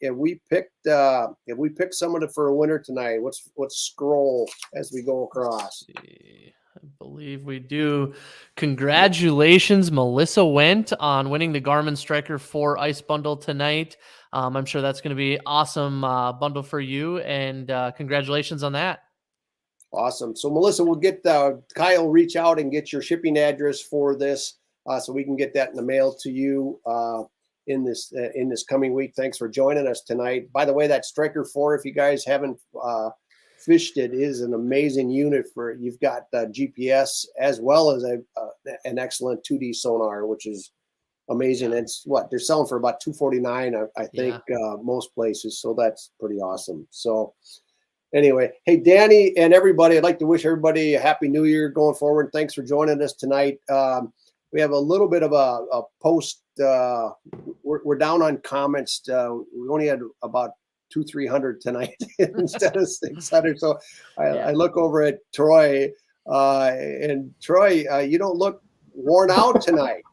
picked someone for a winner tonight, let's scroll as we go across. I believe we do. Congratulations, Melissa Went, on winning the Garmin Striker 4 Ice Bundle tonight. I'm sure that's going to be awesome bundle for you, and congratulations on that. Awesome. So Melissa, we'll get Kyle reach out and get your shipping address for this, so we can get that in the mail to you in this coming week. Thanks for joining us tonight. By the way, that Striker 4, if you guys haven't fished it, is an amazing unit. You've got GPS as well as an excellent 2D sonar, which is amazing. It's what they're selling for about $249, I think, most places. So that's pretty awesome. So. Anyway, hey, Danny and everybody, I'd like to wish everybody a happy new year going forward. Thanks for joining us tonight. We have a little bit of a post. We're down on comments. We only had about 200-300 tonight instead of 600. So I look over at Troy, and Troy, you don't look worn out tonight.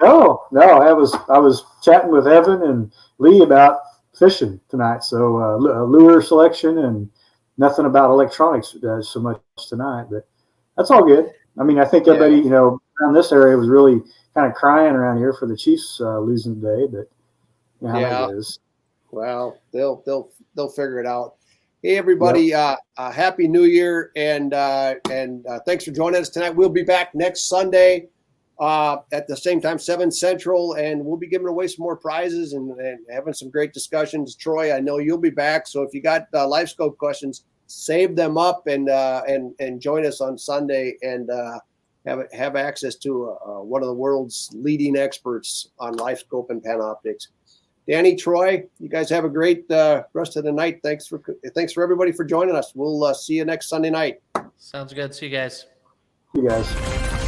No, I was chatting with Evan and Lee about fishing tonight, so lure selection and nothing about electronics so much tonight, but that's all good. I mean, I think everybody around this area was really kind of crying around here for the Chiefs losing today, but how that is. Well, they'll figure it out. Hey everybody, happy new year, and thanks for joining us tonight. We'll be back next Sunday at the same time, 7 Central, and we'll be giving away some more prizes and having some great discussions. Troy, I know you'll be back, so if you got live scope questions, save them up and join us on Sunday, and have access to one of the world's leading experts on live scope and panoptics. Danny, Troy, you guys have a great rest of the night. Thanks for everybody for joining us. We'll see you next Sunday night. Sounds good. See you guys. You guys.